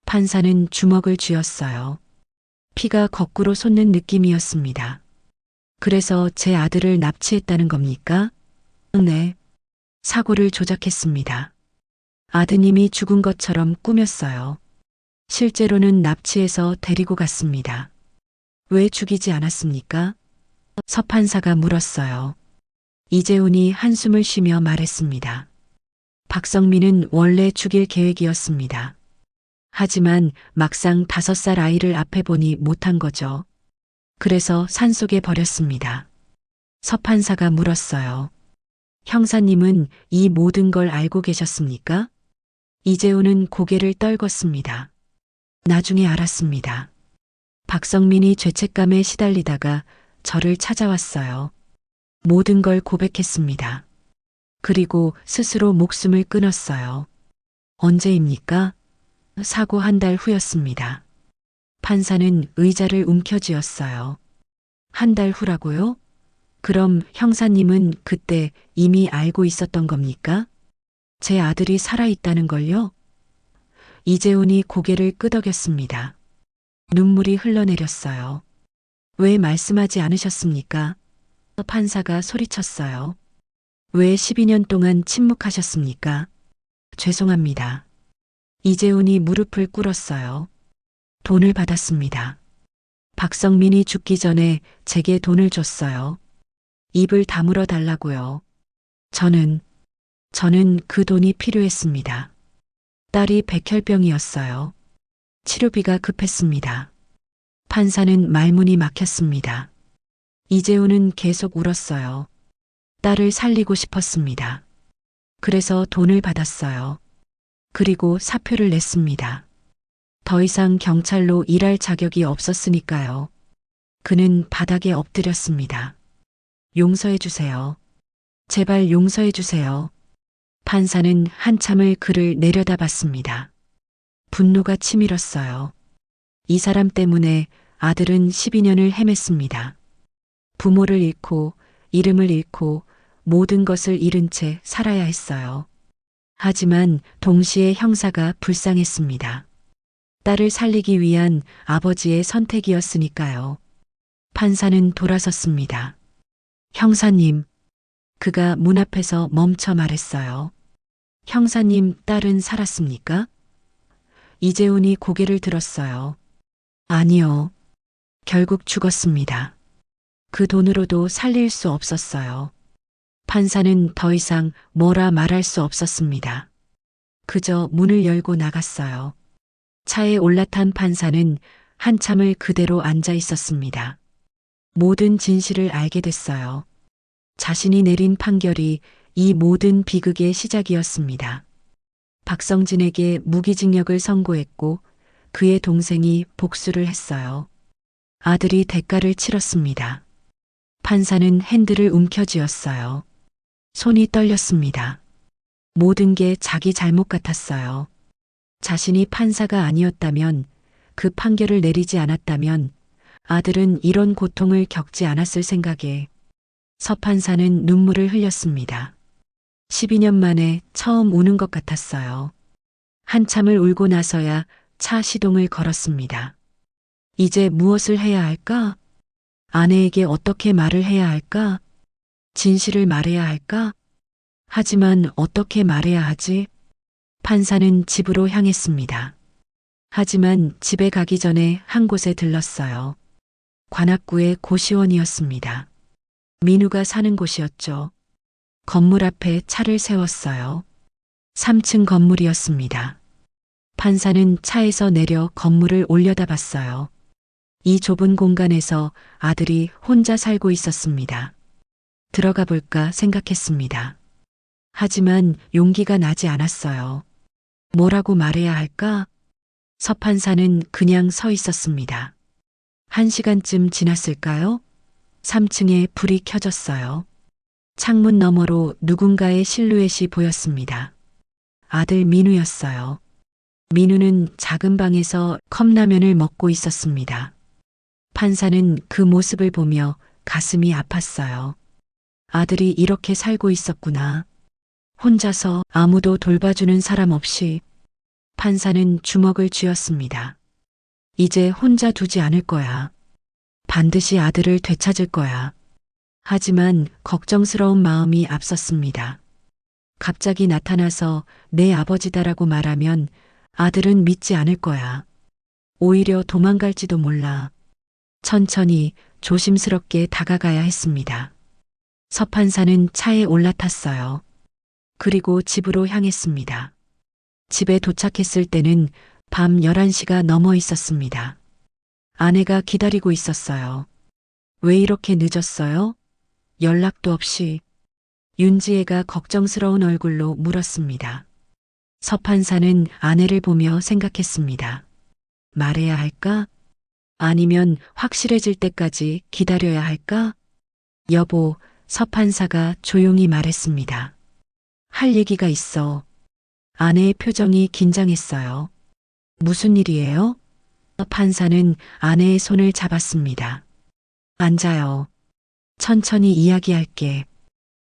판사는 주먹을 쥐었어요. 피가 거꾸로 솟는 느낌이었습니다. 그래서 제 아들을 납치했다는 겁니까? 네. 사고를 조작했습니다. 아드님이 죽은 것처럼 꾸몄어요. 실제로는 납치해서 데리고 갔습니다. 왜 죽이지 않았습니까? 서판사가 물었어요. 이재훈이 한숨을 쉬며 말했습니다. 박성민은 원래 죽일 계획이었습니다. 하지만 막상 5살 아이를 앞에 보니 못한 거죠. 그래서 산속에 버렸습니다. 서판사가 물었어요. 형사님은 이 모든 걸 알고 계셨습니까? 이재훈은 고개를 떨궜습니다. 나중에 알았습니다. 박성민이 죄책감에 시달리다가 저를 찾아왔어요. 모든 걸 고백했습니다. 그리고 스스로 목숨을 끊었어요. 언제입니까? 사고 한 달 후였습니다. 판사는 의자를 움켜쥐었어요. 한 달 후라고요? 그럼 형사님은 그때 이미 알고 있었던 겁니까? 제 아들이 살아있다는 걸요? 이재훈이 고개를 끄덕였습니다. 눈물이 흘러내렸어요. 왜 말씀하지 않으셨습니까? 판사가 소리쳤어요. 왜 12년 동안 침묵하셨습니까? 죄송합니다. 이재훈이 무릎을 꿇었어요. 돈을 받았습니다. 박성민이 죽기 전에 제게 돈을 줬어요. 입을 다물어 달라고요. 저는 그 돈이 필요했습니다. 딸이 백혈병이었어요. 치료비가 급했습니다. 판사는 말문이 막혔습니다. 이재훈은 계속 울었어요. 딸을 살리고 싶었습니다. 그래서 돈을 받았어요. 그리고 사표를 냈습니다. 더 이상 경찰로 일할 자격이 없었으니까요. 그는 바닥에 엎드렸습니다. 용서해 주세요. 제발 용서해 주세요. 판사는 한참을 그를 내려다봤습니다. 분노가 치밀었어요. 이 사람 때문에 아들은 12년을 헤맸습니다. 부모를 잃고 이름을 잃고 모든 것을 잃은 채 살아야 했어요. 하지만 동시에 형사가 불쌍했습니다. 딸을 살리기 위한 아버지의 선택이었으니까요. 판사는 돌아섰습니다. 형사님, 그가 문 앞에서 멈춰 말했어요. 형사님, 딸은 살았습니까? 이재훈이 고개를 들었어요. 아니요. 결국 죽었습니다. 그 돈으로도 살릴 수 없었어요. 판사는 더 이상 뭐라 말할 수 없었습니다. 그저 문을 열고 나갔어요. 차에 올라탄 판사는 한참을 그대로 앉아 있었습니다. 모든 진실을 알게 됐어요. 자신이 내린 판결이 이 모든 비극의 시작이었습니다. 박성진에게 무기징역을 선고했고 그의 동생이 복수를 했어요. 아들이 대가를 치렀습니다. 판사는 핸들을 움켜쥐었어요. 손이 떨렸습니다. 모든 게 자기 잘못 같았어요. 자신이 판사가 아니었다면, 그 판결을 내리지 않았다면 아들은 이런 고통을 겪지 않았을 생각에 서 판사는 눈물을 흘렸습니다. 12년 만에 처음 우는 것 같았어요. 한참을 울고 나서야 차 시동을 걸었습니다. 이제 무엇을 해야 할까? 아내에게 어떻게 말을 해야 할까? 진실을 말해야 할까? 하지만 어떻게 말해야 하지? 판사는 집으로 향했습니다. 하지만 집에 가기 전에 한 곳에 들렀어요. 관악구의 고시원이었습니다. 민우가 사는 곳이었죠. 건물 앞에 차를 세웠어요. 3층 건물이었습니다. 판사는 차에서 내려 건물을 올려다봤어요. 이 좁은 공간에서 아들이 혼자 살고 있었습니다. 들어가 볼까 생각했습니다. 하지만 용기가 나지 않았어요. 뭐라고 말해야 할까? 서 판사는 그냥 서 있었습니다. 1시간쯤 지났을까요? 3층에 불이 켜졌어요. 창문 너머로 누군가의 실루엣이 보였습니다. 아들 민우였어요. 민우는 작은 방에서 컵라면을 먹고 있었습니다. 판사는 그 모습을 보며 가슴이 아팠어요. 아들이 이렇게 살고 있었구나. 혼자서 아무도 돌봐주는 사람 없이. 판사는 주먹을 쥐었습니다. 이제 혼자 두지 않을 거야. 반드시 아들을 되찾을 거야. 하지만 걱정스러운 마음이 앞섰습니다. 갑자기 나타나서 내 아버지다라고 말하면 아들은 믿지 않을 거야. 오히려 도망갈지도 몰라. 천천히 조심스럽게 다가가야 했습니다. 서 판사는 차에 올라탔어요. 그리고 집으로 향했습니다. 집에 도착했을 때는 밤 11시가 넘어 있었습니다. 아내가 기다리고 있었어요. 왜 이렇게 늦었어요? 연락도 없이. 윤지혜가 걱정스러운 얼굴로 물었습니다. 서 판사는 아내를 보며 생각했습니다. 말해야 할까? 아니면 확실해질 때까지 기다려야 할까? 여보, 서 판사가 조용히 말했습니다. 할 얘기가 있어. 아내의 표정이 긴장했어요. 무슨 일이에요? 판사는 아내의 손을 잡았습니다. 앉아요. 천천히 이야기할게.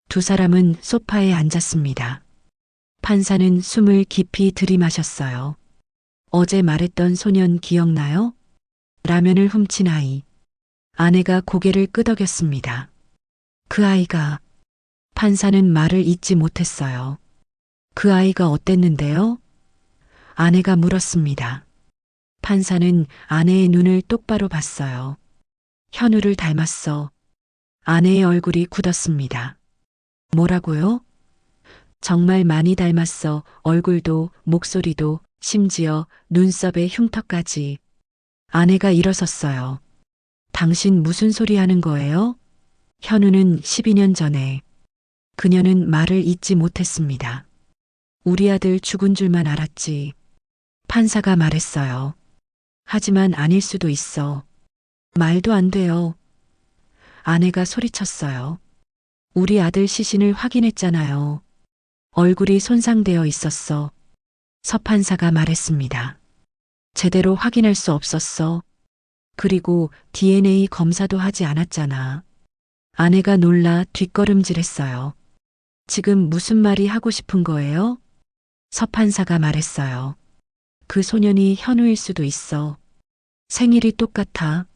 두 사람은 소파에 앉았습니다. 판사는 숨을 깊이 들이마셨어요. 어제 말했던 소년 기억나요? 라면을 훔친 아이. 아내가 고개를 끄덕였습니다. 그 아이가. 판사는 말을 잇지 못했어요. 그 아이가 어땠는데요? 아내가 물었습니다. 판사는 아내의 눈을 똑바로 봤어요. 현우를 닮았어. 아내의 얼굴이 굳었습니다. 뭐라고요? 정말 많이 닮았어. 얼굴도, 목소리도, 심지어 눈썹의 흉터까지. 아내가 일어섰어요. 당신 무슨 소리 하는 거예요? 현우는 12년 전에. 그녀는 말을 잇지 못했습니다. 우리 아들 죽은 줄만 알았지. 판사가 말했어요. 하지만 아닐 수도 있어. 말도 안 돼요. 아내가 소리쳤어요. 우리 아들 시신을 확인했잖아요. 얼굴이 손상되어 있었어. 서판사가 말했습니다. 제대로 확인할 수 없었어. 그리고 DNA 검사도 하지 않았잖아. 아내가 놀라 뒷걸음질했어요. 지금 무슨 말이 하고 싶은 거예요? 서판사가 말했어요. 그 소년이 현우일 수도 있어. 생일이 똑같아.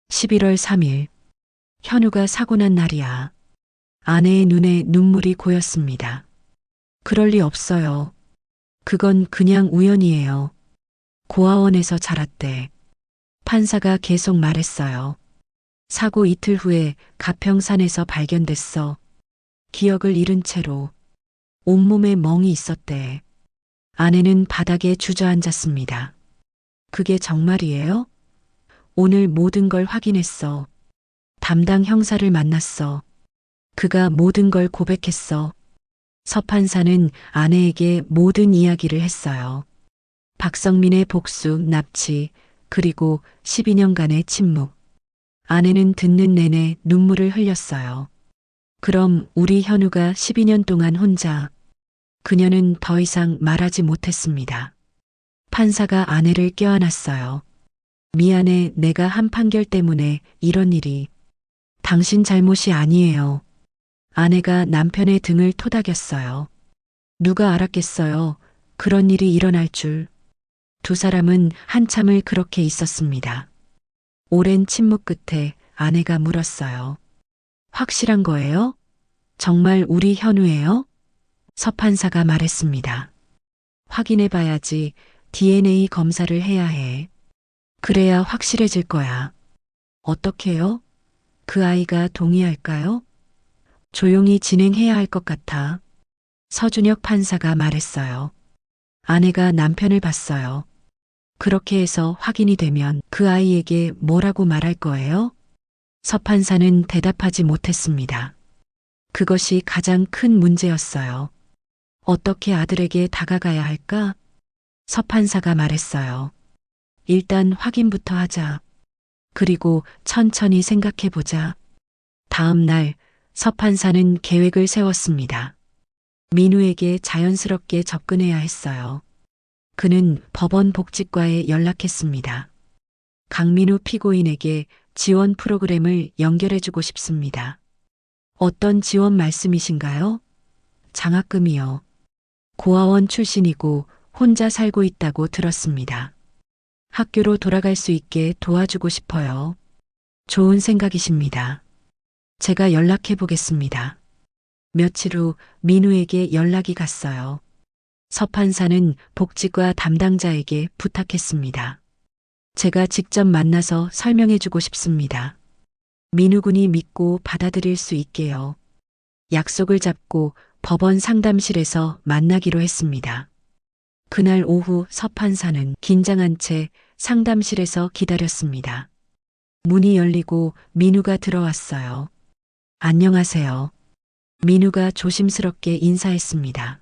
11월 3일. 현우가 사고 난 날이야. 아내의 눈에 눈물이 고였습니다. 그럴 리 없어요. 그건 그냥 우연이에요. 고아원에서 자랐대. 판사가 계속 말했어요. 사고 이틀 후에 가평산에서 발견됐어. 기억을 잃은 채로 온몸에 멍이 있었대. 아내는 바닥에 주저앉았습니다. 그게 정말이에요? 오늘 모든 걸 확인했어. 담당 형사를 만났어. 그가 모든 걸 고백했어. 서판사는 아내에게 모든 이야기를 했어요. 박성민의 복수, 납치, 그리고 12년간의 침묵. 아내는 듣는 내내 눈물을 흘렸어요. 그럼 우리 현우가 12년 동안 혼자. 그녀는 더 이상 말하지 못했습니다. 판사가 아내를 껴안았어요. 미안해, 내가 한 판결 때문에 이런 일이. 당신 잘못이 아니에요. 아내가 남편의 등을 토닥였어요. 누가 알았겠어요. 그런 일이 일어날 줄. 두 사람은 한참을 그렇게 있었습니다. 오랜 침묵 끝에 아내가 물었어요. 확실한 거예요? 정말 우리 현우예요? 서판사가 말했습니다. 확인해 봐야지. DNA 검사를 해야 해. 그래야 확실해질 거야. 어떻게요? 그 아이가 동의할까요? 조용히 진행해야 할 것 같아. 서준혁 판사가 말했어요. 아내가 남편을 봤어요. 그렇게 해서 확인이 되면 그 아이에게 뭐라고 말할 거예요? 서판사는 대답하지 못했습니다. 그것이 가장 큰 문제였어요. 어떻게 아들에게 다가가야 할까? 서판사가 말했어요. 일단 확인부터 하자. 그리고 천천히 생각해 보자. 다음 날 서판사는 계획을 세웠습니다. 민우에게 자연스럽게 접근해야 했어요. 그는 법원 복지과에 연락했습니다. 강민우 피고인에게 지원 프로그램을 연결해주고 싶습니다. 어떤 지원 말씀이신가요? 장학금이요. 고아원 출신이고 혼자 살고 있다고 들었습니다. 학교로 돌아갈 수 있게 도와주고 싶어요. 좋은 생각이십니다. 제가 연락해 보겠습니다. 며칠 후 민우에게 연락이 갔어요. 서판사는 복지과 담당자에게 부탁했습니다. 제가 직접 만나서 설명해 주고 싶습니다. 민우 군이 믿고 받아들일 수 있게요. 약속을 잡고 법원 상담실에서 만나기로 했습니다. 그날 오후 서판사는 긴장한 채 상담실에서 기다렸습니다. 문이 열리고 민우가 들어왔어요. 안녕하세요. 민우가 조심스럽게 인사했습니다.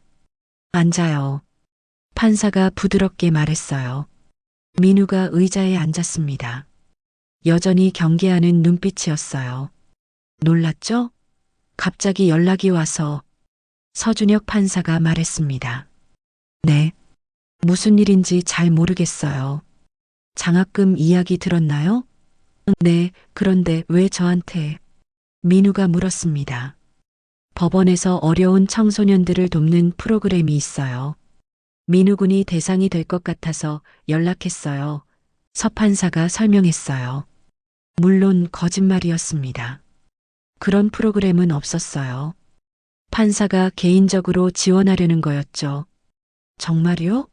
앉아요. 판사가 부드럽게 말했어요. 민우가 의자에 앉았습니다. 여전히 경계하는 눈빛이었어요. 놀랐죠? 갑자기 연락이 와서 서준혁 판사가 말했습니다. 네. 무슨 일인지 잘 모르겠어요. 장학금 이야기 들었나요? 네, 그런데 왜 저한테? 민우가 물었습니다. 법원에서 어려운 청소년들을 돕는 프로그램이 있어요. 민우 군이 대상이 될 것 같아서 연락했어요. 서 판사가 설명했어요. 물론 거짓말이었습니다. 그런 프로그램은 없었어요. 판사가 개인적으로 지원하려는 거였죠. 정말요?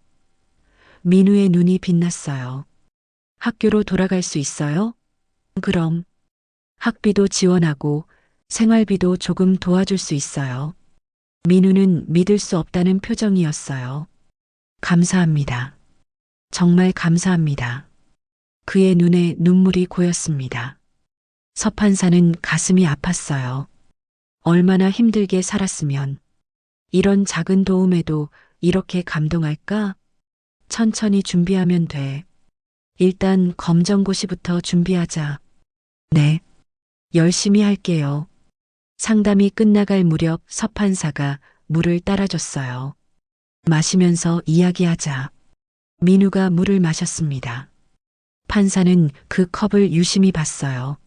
민우의 눈이 빛났어요. 학교로 돌아갈 수 있어요? 그럼 학비도 지원하고 생활비도 조금 도와줄 수 있어요. 민우는 믿을 수 없다는 표정이었어요. 감사합니다. 정말 감사합니다. 그의 눈에 눈물이 고였습니다. 서 판사는 가슴이 아팠어요. 얼마나 힘들게 살았으면 이런 작은 도움에도 이렇게 감동할까? 천천히 준비하면 돼. 일단 검정고시부터 준비하자. 네. 열심히 할게요. 상담이 끝나갈 무렵 서 판사가 물을 따라줬어요. 마시면서 이야기하자. 민우가 물을 마셨습니다. 판사는 그 컵을 유심히 봤어요.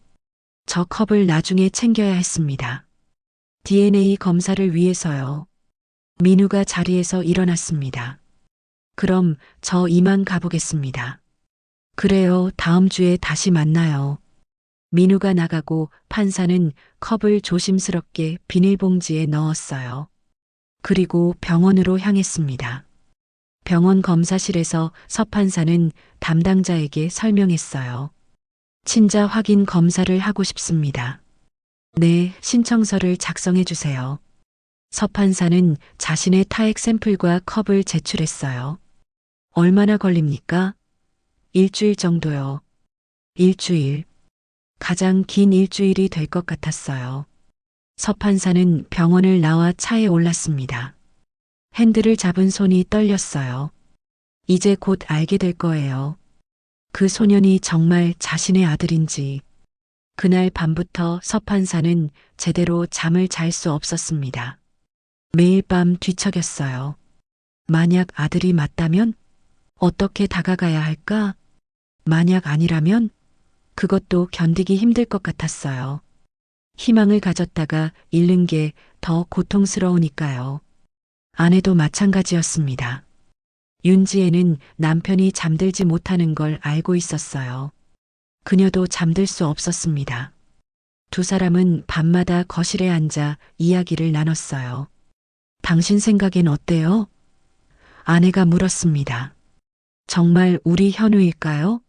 저 컵을 나중에 챙겨야 했습니다. DNA 검사를 위해서요. 민우가 자리에서 일어났습니다. 그럼 저 이만 가보겠습니다. 그래요, 다음 주에 다시 만나요. 민우가 나가고 판사는 컵을 조심스럽게 비닐봉지에 넣었어요. 그리고 병원으로 향했습니다. 병원 검사실에서 서 판사는 담당자에게 설명했어요. 친자 확인 검사를 하고 싶습니다. 네, 신청서를 작성해 주세요. 서 판사는 자신의 타액 샘플과 컵을 제출했어요. 얼마나 걸립니까? 일주일 정도요. 일주일. 가장 긴 일주일이 될 것 같았어요. 서 판사는 병원을 나와 차에 올랐습니다. 핸들을 잡은 손이 떨렸어요. 이제 곧 알게 될 거예요. 그 소년이 정말 자신의 아들인지. 그날 밤부터 서 판사는 제대로 잠을 잘 수 없었습니다. 매일 밤 뒤척였어요. 만약 아들이 맞다면? 어떻게 다가가야 할까? 만약 아니라면? 그것도 견디기 힘들 것 같았어요. 희망을 가졌다가 잃는 게 더 고통스러우니까요. 아내도 마찬가지였습니다. 윤지혜는 남편이 잠들지 못하는 걸 알고 있었어요. 그녀도 잠들 수 없었습니다. 두 사람은 밤마다 거실에 앉아 이야기를 나눴어요. 당신 생각엔 어때요? 아내가 물었습니다. 정말 우리 현우일까요?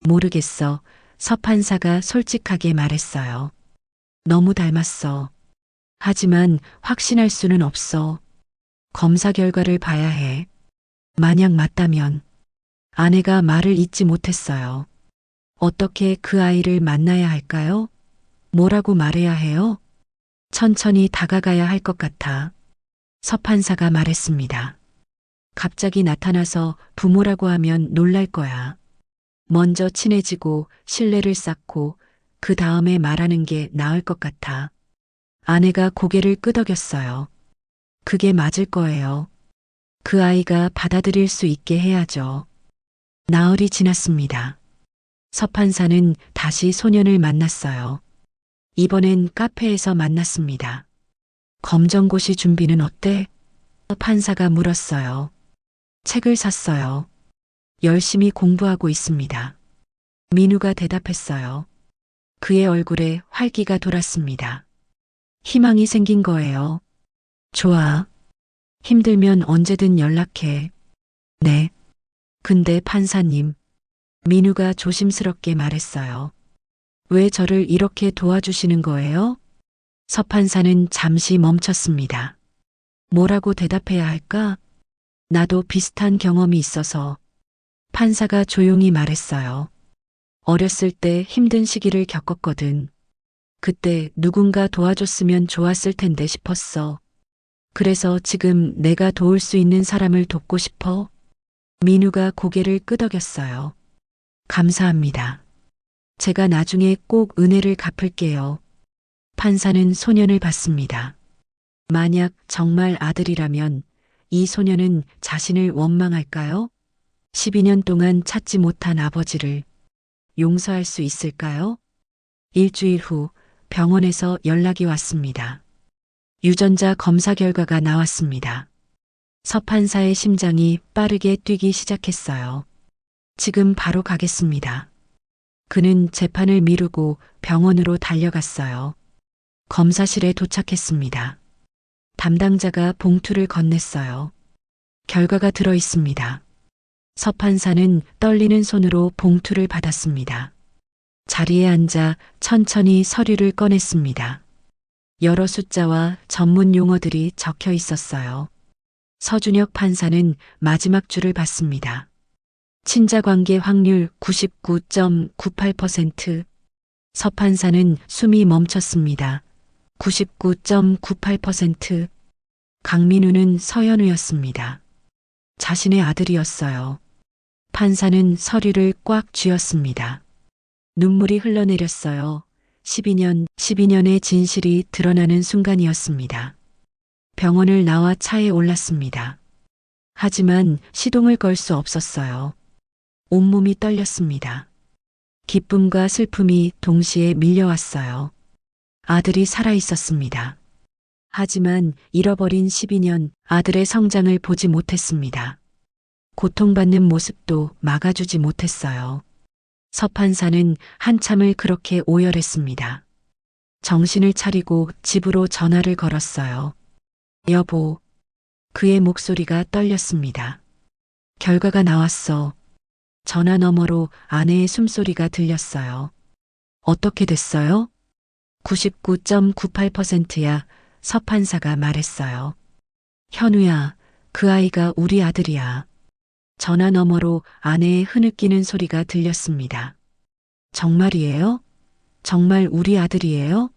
모르겠어. 서 판사가 솔직하게 말했어요. 너무 닮았어. 하지만 확신할 수는 없어. 검사 결과를 봐야 해. 만약 맞다면. 아내가 말을 잇지 못했어요. 어떻게 그 아이를 만나야 할까요? 뭐라고 말해야 해요? 천천히 다가가야 할 것 같아. 서 판사가 말했습니다. 갑자기 나타나서 부모라고 하면 놀랄 거야. 먼저 친해지고 신뢰를 쌓고 그 다음에 말하는 게 나을 것 같아. 아내가 고개를 끄덕였어요. 그게 맞을 거예요. 그 아이가 받아들일 수 있게 해야죠. 나흘이 지났습니다. 서 판사는 다시 소년을 만났어요. 이번엔 카페에서 만났습니다. 검정고시 준비는 어때? 판사가 물었어요. 책을 샀어요. 열심히 공부하고 있습니다. 민우가 대답했어요. 그의 얼굴에 활기가 돌았습니다. 희망이 생긴 거예요. 좋아. 힘들면 언제든 연락해. 네. 근데 판사님, 민우가 조심스럽게 말했어요. 왜 저를 이렇게 도와주시는 거예요? 서 판사는 잠시 멈췄습니다. 뭐라고 대답해야 할까? 나도 비슷한 경험이 있어서. 판사가 조용히 말했어요. 어렸을 때 힘든 시기를 겪었거든. 그때 누군가 도와줬으면 좋았을 텐데 싶었어. 그래서 지금 내가 도울 수 있는 사람을 돕고 싶어. 민우가 고개를 끄덕였어요. 감사합니다. 제가 나중에 꼭 은혜를 갚을게요. 판사는 소년을 봤습니다. 만약 정말 아들이라면 이 소년은 자신을 원망할까요? 12년 동안 찾지 못한 아버지를 용서할 수 있을까요? 일주일 후 병원에서 연락이 왔습니다. 유전자 검사 결과가 나왔습니다. 서 판사의 심장이 빠르게 뛰기 시작했어요. 지금 바로 가겠습니다. 그는 재판을 미루고 병원으로 달려갔어요. 검사실에 도착했습니다. 담당자가 봉투를 건넸어요. 결과가 들어 있습니다. 서 판사는 떨리는 손으로 봉투를 받았습니다. 자리에 앉아 천천히 서류를 꺼냈습니다. 여러 숫자와 전문 용어들이 적혀 있었어요. 서준혁 판사는 마지막 줄을 봤습니다. 친자관계 확률 99.98%. 서 판사는 숨이 멈췄습니다. 99.98%. 강민우는 서현우였습니다. 자신의 아들이었어요. 판사는 서류를 꽉 쥐었습니다. 눈물이 흘러내렸어요. 12년의 진실이 드러나는 순간이었습니다. 병원을 나와 차에 올랐습니다. 하지만 시동을 걸 수 없었어요. 온몸이 떨렸습니다. 기쁨과 슬픔이 동시에 밀려왔어요. 아들이 살아 있었습니다. 하지만 잃어버린 12년 아들의 성장을 보지 못했습니다. 고통받는 모습도 막아주지 못했어요. 서 판사는 한참을 그렇게 오열했습니다. 정신을 차리고 집으로 전화를 걸었어요. 여보. 그의 목소리가 떨렸습니다. 결과가 나왔어. 전화 너머로 아내의 숨소리가 들렸어요. 어떻게 됐어요? 99.98%야. 서 판사가 말했어요. 현우야, 그 아이가 우리 아들이야. 전화 너머로 아내의 흐느끼는 소리가 들렸습니다. 정말이에요? 정말 우리 아들이에요?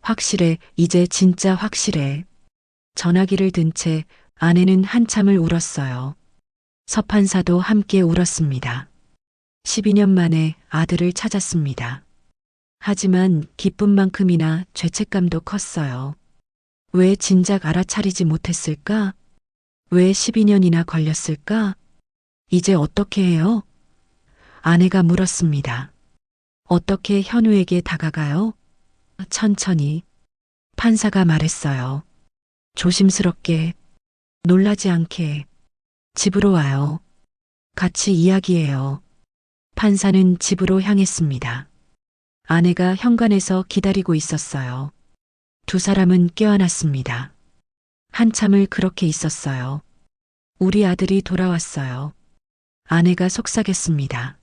확실해, 이제 진짜 확실해. 전화기를 든 채 아내는 한참을 울었어요. 서 판사도 함께 울었습니다. 12년 만에 아들을 찾았습니다. 하지만 기쁨만큼이나 죄책감도 컸어요. 왜 진작 알아차리지 못했을까? 왜 12년이나 걸렸을까? 이제 어떻게 해요? 아내가 물었습니다. 어떻게 현우에게 다가가요? 천천히. 판사가 말했어요. 조심스럽게. 놀라지 않게. 집으로 와요. 같이 이야기해요. 판사는 집으로 향했습니다. 아내가 현관에서 기다리고 있었어요. 두 사람은 껴안았습니다. 한참을 그렇게 있었어요. 우리 아들이 돌아왔어요. 아내가 속삭였습니다.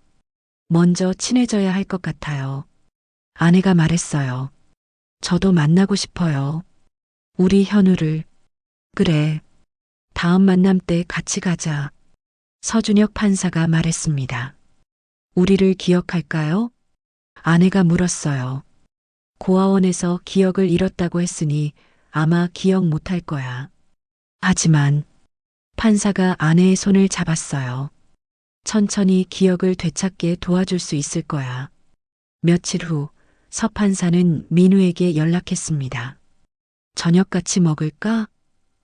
먼저 친해져야 할 것 같아요. 아내가 말했어요. 저도 만나고 싶어요. 우리 현우를. 그래. 다음 만남 때 같이 가자. 서준혁 판사가 말했습니다. 우리를 기억할까요? 아내가 물었어요. 고아원에서 기억을 잃었다고 했으니 아마 기억 못할 거야. 하지만 판사가 아내의 손을 잡았어요. 천천히 기억을 되찾게 도와줄 수 있을 거야. 며칠 후 서 판사는 민우에게 연락했습니다. 저녁 같이 먹을까?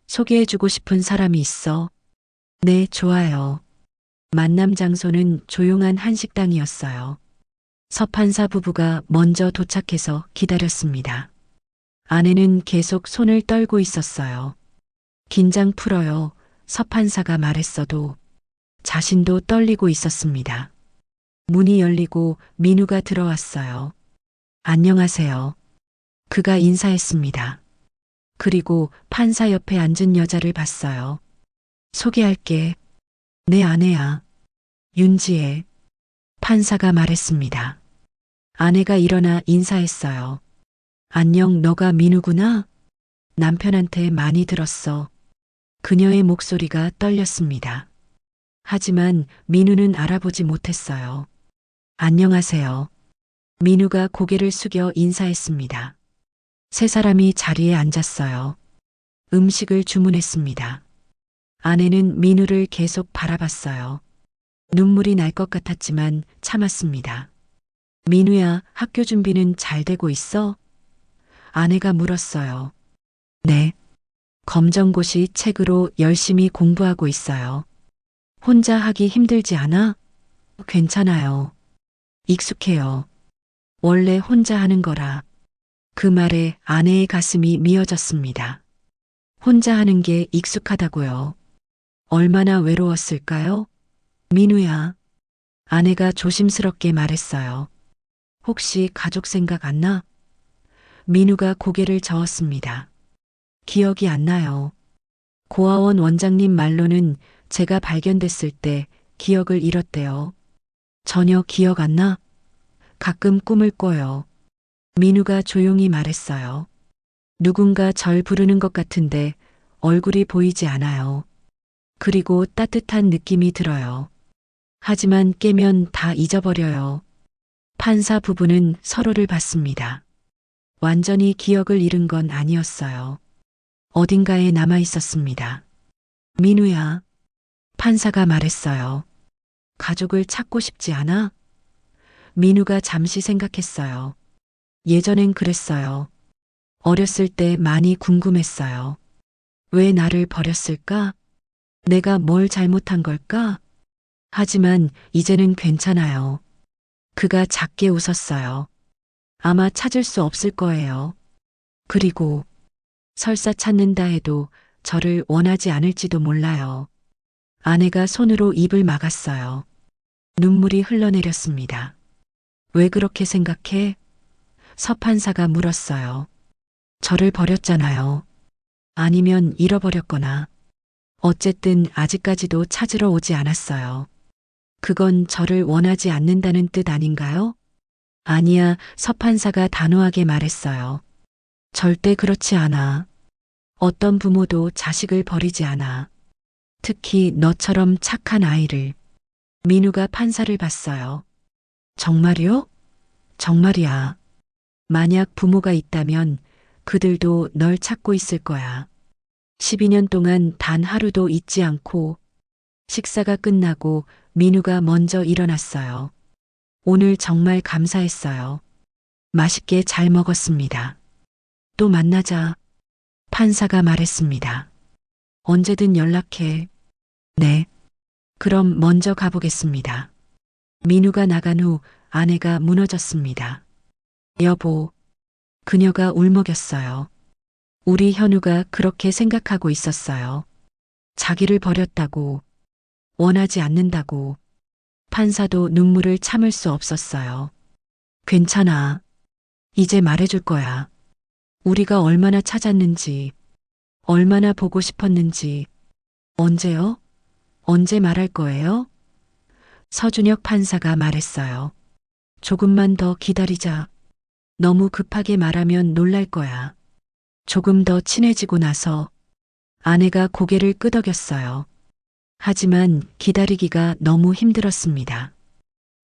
소개해주고 싶은 사람이 있어. 네, 좋아요. 만남 장소는 조용한 한식당이었어요. 서 판사 부부가 먼저 도착해서 기다렸습니다. 아내는 계속 손을 떨고 있었어요. 긴장 풀어요. 서 판사가 말했어도 자신도 떨리고 있었습니다. 문이 열리고 민우가 들어왔어요. 안녕하세요. 그가 인사했습니다. 그리고 판사 옆에 앉은 여자를 봤어요. 소개할게. 내 아내야. 윤지혜. 판사가 말했습니다. 아내가 일어나 인사했어요. 안녕, 너가 민우구나? 남편한테 많이 들었어. 그녀의 목소리가 떨렸습니다. 하지만 민우는 알아보지 못했어요. 안녕하세요. 민우가 고개를 숙여 인사했습니다. 세 사람이 자리에 앉았어요. 음식을 주문했습니다. 아내는 민우를 계속 바라봤어요. 눈물이 날 것 같았지만 참았습니다. 민우야, 학교 준비는 잘 되고 있어? 아내가 물었어요. 네. 검정고시 책으로 열심히 공부하고 있어요. 혼자 하기 힘들지 않아? 괜찮아요. 익숙해요. 원래 혼자 하는 거라. 그 말에 아내의 가슴이 미어졌습니다. 혼자 하는 게 익숙하다고요. 얼마나 외로웠을까요? 민우야. 아내가 조심스럽게 말했어요. 혹시 가족 생각 안 나? 민우가 고개를 저었습니다. 기억이 안 나요. 고아원 원장님 말로는 제가 발견됐을 때 기억을 잃었대요. 전혀 기억 안 나? 가끔 꿈을 꿔요. 민우가 조용히 말했어요. 누군가 절 부르는 것 같은데 얼굴이 보이지 않아요. 그리고 따뜻한 느낌이 들어요. 하지만 깨면 다 잊어버려요. 판사 부부는 서로를 봤습니다. 완전히 기억을 잃은 건 아니었어요. 어딘가에 남아 있었습니다. 민우야. 판사가 말했어요. 가족을 찾고 싶지 않아? 민우가 잠시 생각했어요. 예전엔 그랬어요. 어렸을 때 많이 궁금했어요. 왜 나를 버렸을까? 내가 뭘 잘못한 걸까? 하지만 이제는 괜찮아요. 그가 작게 웃었어요. 아마 찾을 수 없을 거예요. 그리고 설사 찾는다 해도 저를 원하지 않을지도 몰라요. 아내가 손으로 입을 막았어요. 눈물이 흘러내렸습니다. 왜 그렇게 생각해? 서판사가 물었어요. 저를 버렸잖아요. 아니면 잃어버렸거나. 어쨌든 아직까지도 찾으러 오지 않았어요. 그건 저를 원하지 않는다는 뜻 아닌가요? 아니야, 서판사가 단호하게 말했어요. 절대 그렇지 않아. 어떤 부모도 자식을 버리지 않아. 특히 너처럼 착한 아이를. 민우가 판사를 봤어요. 정말이요? 정말이야. 만약 부모가 있다면 그들도 널 찾고 있을 거야. 12년 동안 단 하루도 잊지 않고 식사가 끝나고 민우가 먼저 일어났어요. 오늘 정말 감사했어요. 맛있게 잘 먹었습니다. 또 만나자. 판사가 말했습니다. 언제든 연락해. 네. 그럼 먼저 가보겠습니다. 민우가 나간 후 아내가 무너졌습니다. 여보. 그녀가 울먹였어요. 우리 현우가 그렇게 생각하고 있었어요. 자기를 버렸다고. 원하지 않는다고. 판사도 눈물을 참을 수 없었어요. 괜찮아. 이제 말해줄 거야. 우리가 얼마나 찾았는지, 얼마나 보고 싶었는지. 언제요? 언제 말할 거예요? 서준혁 판사가 말했어요. 조금만 더 기다리자. 너무 급하게 말하면 놀랄 거야. 조금 더 친해지고 나서 아내가 고개를 끄덕였어요. 하지만 기다리기가 너무 힘들었습니다.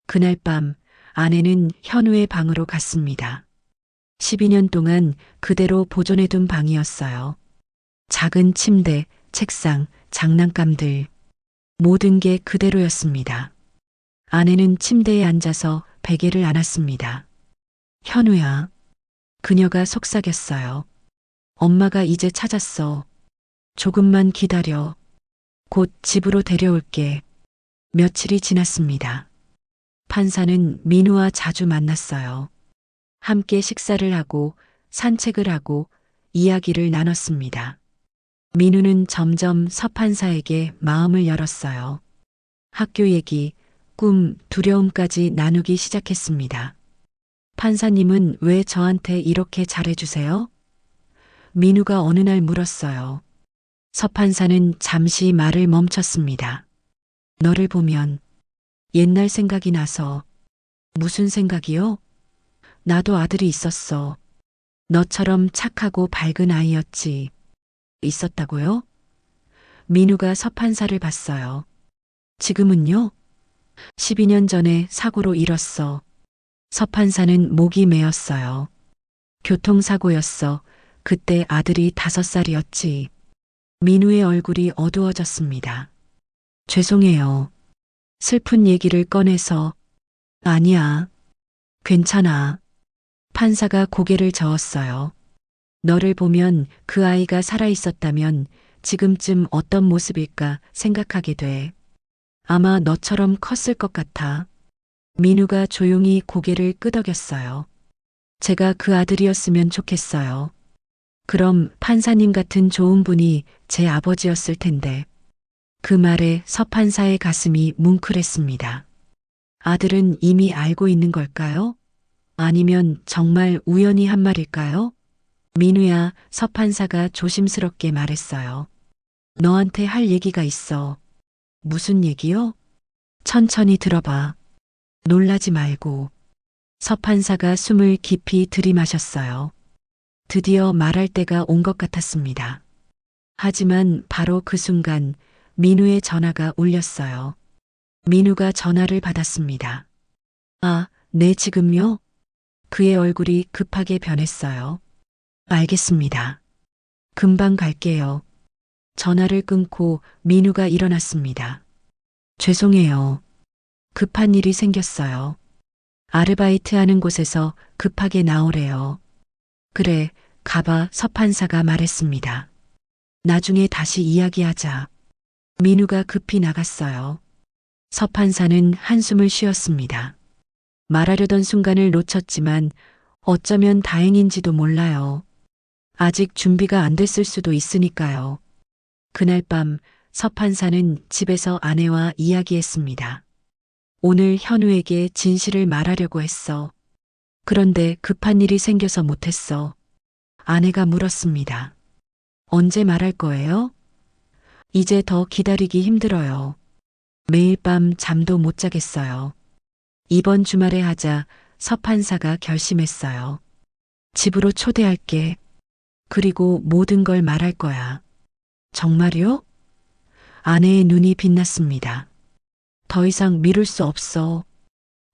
그날 밤 아내는 현우의 방으로 갔습니다. 12년 동안 그대로 보존해둔 방이었어요. 작은 침대, 책상, 장난감들. 모든 게 그대로였습니다. 아내는 침대에 앉아서 베개를 안았습니다. 현우야. 그녀가 속삭였어요. 엄마가 이제 찾았어. 조금만 기다려. 곧 집으로 데려올게. 며칠이 지났습니다. 판사는 민우와 자주 만났어요. 함께 식사를 하고 산책을 하고 이야기를 나눴습니다. 민우는 점점 서판사에게 마음을 열었어요. 학교 얘기, 꿈, 두려움까지 나누기 시작했습니다. 판사님은 왜 저한테 이렇게 잘해주세요? 민우가 어느 날 물었어요. 서판사는 잠시 말을 멈췄습니다. 너를 보면 옛날 생각이 나서. 무슨 생각이요? 나도 아들이 있었어. 너처럼 착하고 밝은 아이였지. 있었다고요? 민우가 서판사를 봤어요. 지금은요? 12년 전에 사고로 잃었어. 서판사는 목이 메었어요. 교통사고였어. 그때 아들이 5살이었지. 민우의 얼굴이 어두워졌습니다. 죄송해요. 슬픈 얘기를 꺼내서. 아니야. 괜찮아. 판사가 고개를 저었어요. 너를 보면 그 아이가 살아있었다면 지금쯤 어떤 모습일까 생각하게 돼. 아마 너처럼 컸을 것 같아. 민우가 조용히 고개를 끄덕였어요. 제가 그 아들이었으면 좋겠어요. 그럼 판사님 같은 좋은 분이 제 아버지였을 텐데. 그 말에 서판사의 가슴이 뭉클했습니다. 아들은 이미 알고 있는 걸까요? 아니면 정말 우연히 한 말일까요? 민우야, 서판사가 조심스럽게 말했어요. 너한테 할 얘기가 있어. 무슨 얘기요? 천천히 들어봐. 놀라지 말고. 서판사가 숨을 깊이 들이마셨어요. 드디어 말할 때가 온 것 같았습니다. 하지만 바로 그 순간 민우의 전화가 울렸어요. 민우가 전화를 받았습니다. 아, 네, 지금요? 그의 얼굴이 급하게 변했어요. 알겠습니다. 금방 갈게요. 전화를 끊고 민우가 일어났습니다. 죄송해요. 급한 일이 생겼어요. 아르바이트 하는 곳에서 급하게 나오래요. 그래, 가봐, 서판사가 말했습니다. 나중에 다시 이야기하자. 민우가 급히 나갔어요. 서판사는 한숨을 쉬었습니다. 말하려던 순간을 놓쳤지만 어쩌면 다행인지도 몰라요. 아직 준비가 안 됐을 수도 있으니까요. 그날 밤 서판사는 집에서 아내와 이야기했습니다. 오늘 현우에게 진실을 말하려고 했어. 그런데 급한 일이 생겨서 못했어. 아내가 물었습니다. 언제 말할 거예요? 이제 더 기다리기 힘들어요. 매일 밤 잠도 못 자겠어요. 이번 주말에 하자. 서판사가 결심했어요. 집으로 초대할게. 그리고 모든 걸 말할 거야. 정말요? 아내의 눈이 빛났습니다. 더 이상 미룰 수 없어.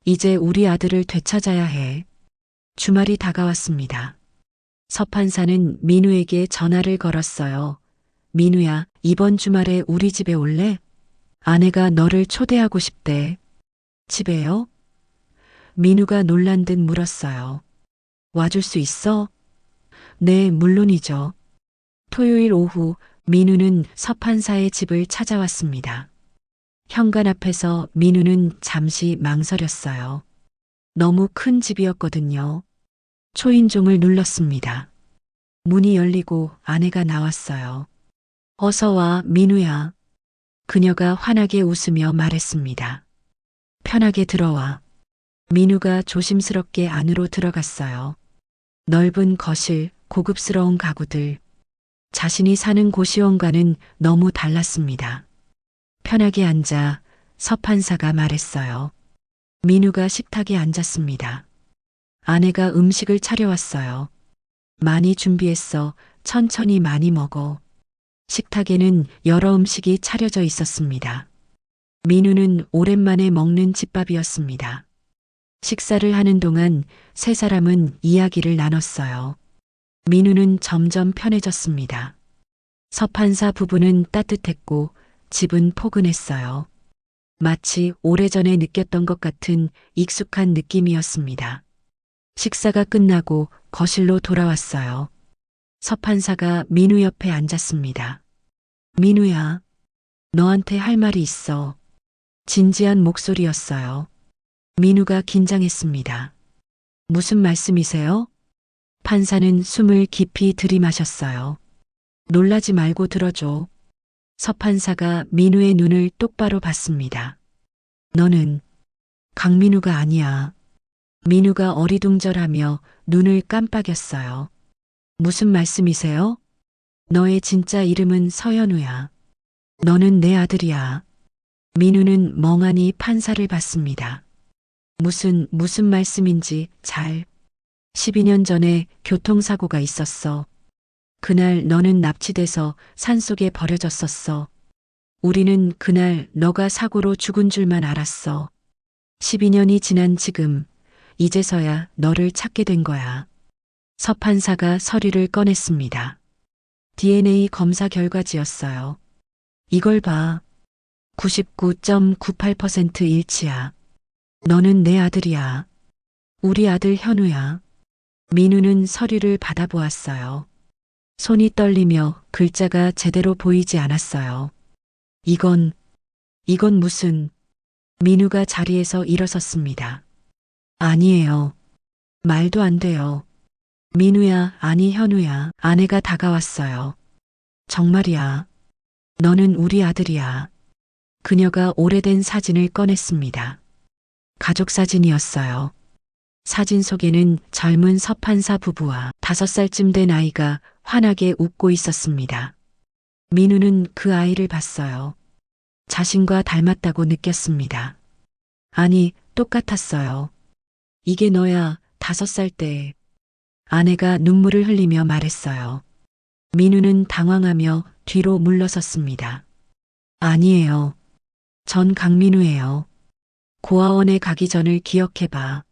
이제 우리 아들을 되찾아야 해. 주말이 다가왔습니다. 서판사는 민우에게 전화를 걸었어요. 민우야, 이번 주말에 우리 집에 올래? 아내가 너를 초대하고 싶대. 집에요? 민우가 놀란 듯 물었어요. 와줄 수 있어? 네, 물론이죠. 토요일 오후 민우는 서판사의 집을 찾아왔습니다. 현관 앞에서 민우는 잠시 망설였어요. 너무 큰 집이었거든요. 초인종을 눌렀습니다. 문이 열리고 아내가 나왔어요. 어서 와, 민우야. 그녀가 환하게 웃으며 말했습니다. 편하게 들어와. 민우가 조심스럽게 안으로 들어갔어요. 넓은 거실, 고급스러운 가구들. 자신이 사는 고시원과는 너무 달랐습니다. 편하게 앉아. 서판사가 말했어요. 민우가 식탁에 앉았습니다. 아내가 음식을 차려왔어요. 많이 준비했어. 천천히 많이 먹어. 식탁에는 여러 음식이 차려져 있었습니다. 민우는 오랜만에 먹는 집밥이었습니다. 식사를 하는 동안 세 사람은 이야기를 나눴어요. 민우는 점점 편해졌습니다. 서판사 부부는 따뜻했고 집은 포근했어요. 마치 오래전에 느꼈던 것 같은 익숙한 느낌이었습니다. 식사가 끝나고 거실로 돌아왔어요. 서판사가 민우 옆에 앉았습니다. 민우야, 너한테 할 말이 있어. 진지한 목소리였어요. 민우가 긴장했습니다. 무슨 말씀이세요? 판사는 숨을 깊이 들이마셨어요. 놀라지 말고 들어줘. 서판사가 민우의 눈을 똑바로 봤습니다. 너는 강민우가 아니야. 민우가 어리둥절하며 눈을 깜빡였어요. 무슨 말씀이세요? 너의 진짜 이름은 서현우야. 너는 내 아들이야. 민우는 멍하니 판사를 봤습니다. 무슨 말씀인지 잘. 12년 전에 교통사고가 있었어. 그날 너는 납치돼서 산속에 버려졌었어. 우리는 그날 너가 사고로 죽은 줄만 알았어. 12년이 지난 지금, 이제서야 너를 찾게 된 거야. 서판사가 서류를 꺼냈습니다. DNA 검사 결과지였어요. 이걸 봐. 99.98% 일치야. 너는 내 아들이야. 우리 아들 현우야. 민우는 서류를 받아보았어요. 손이 떨리며 글자가 제대로 보이지 않았어요. 이건 이건 무슨... 민우가 자리에서 일어섰습니다. 아니에요. 말도 안 돼요. 민우야, 아니 현우야. 아내가 다가왔어요. 정말이야. 너는 우리 아들이야. 그녀가 오래된 사진을 꺼냈습니다. 가족 사진이었어요. 사진 속에는 젊은 서판사 부부와 5살쯤 된 아이가 환하게 웃고 있었습니다. 민우는 그 아이를 봤어요. 자신과 닮았다고 느꼈습니다. 아니, 똑같았어요. 이게 너야, 5살 때. 아내가 눈물을 흘리며 말했어요. 민우는 당황하며 뒤로 물러섰습니다. 아니에요. 전 강민우예요. 고아원에 가기 전을 기억해봐.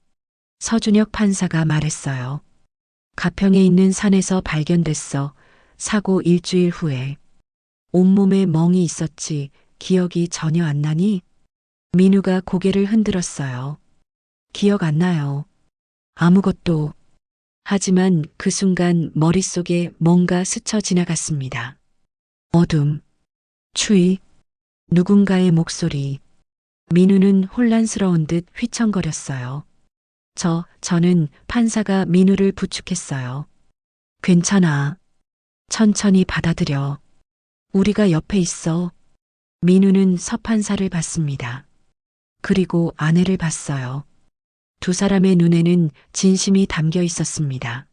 서준혁 판사가 말했어요. 가평에 있는 산에서 발견됐어. 사고 일주일 후에. 온몸에 멍이 있었지. 기억이 전혀 안 나니? 민우가 고개를 흔들었어요. 기억 안 나요. 아무것도. 하지만 그 순간 머릿속에 뭔가 스쳐 지나갔습니다. 어둠, 추위, 누군가의 목소리. 민우는 혼란스러운 듯 휘청거렸어요. 저는 판사가 민우를 부축했어요. 괜찮아. 천천히 받아들여. 우리가 옆에 있어. 민우는 서판사를 봤습니다. 그리고 아내를 봤어요. 두 사람의 눈에는 진심이 담겨 있었습니다.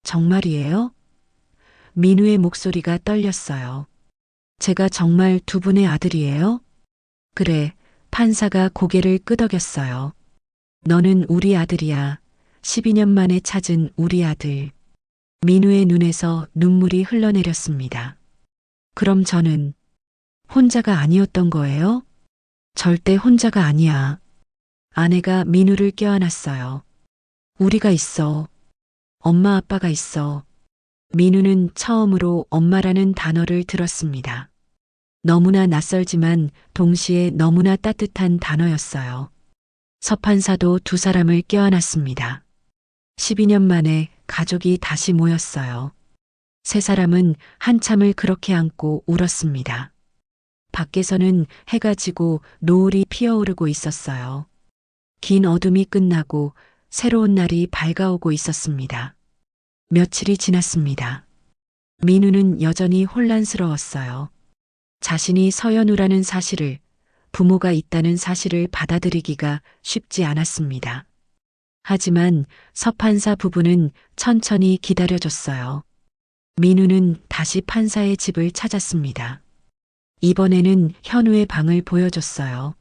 정말이에요? 민우의 목소리가 떨렸어요. 제가 정말 두 분의 아들이에요? 그래, 판사가 고개를 끄덕였어요. 너는 우리 아들이야. 12년 만에 찾은 우리 아들. 민우의 눈에서 눈물이 흘러내렸습니다. 그럼 저는 혼자가 아니었던 거예요? 절대 혼자가 아니야. 아내가 민우를 껴안았어요. 우리가 있어. 엄마 아빠가 있어. 민우는 처음으로 엄마라는 단어를 들었습니다. 너무나 낯설지만 동시에 너무나 따뜻한 단어였어요. 서판사도 두 사람을 껴안았습니다. 12년 만에 가족이 다시 모였어요. 세 사람은 한참을 그렇게 안고 울었습니다. 밖에서는 해가 지고 노을이 피어오르고 있었어요. 긴 어둠이 끝나고 새로운 날이 밝아오고 있었습니다. 며칠이 지났습니다. 민우는 여전히 혼란스러웠어요. 자신이 서연우라는 사실을, 부모가 있다는 사실을 받아들이기가 쉽지 않았습니다. 하지만 서판사 부부는 천천히 기다려줬어요. 민우는 다시 판사의 집을 찾았습니다. 이번에는 현우의 방을 보여줬어요.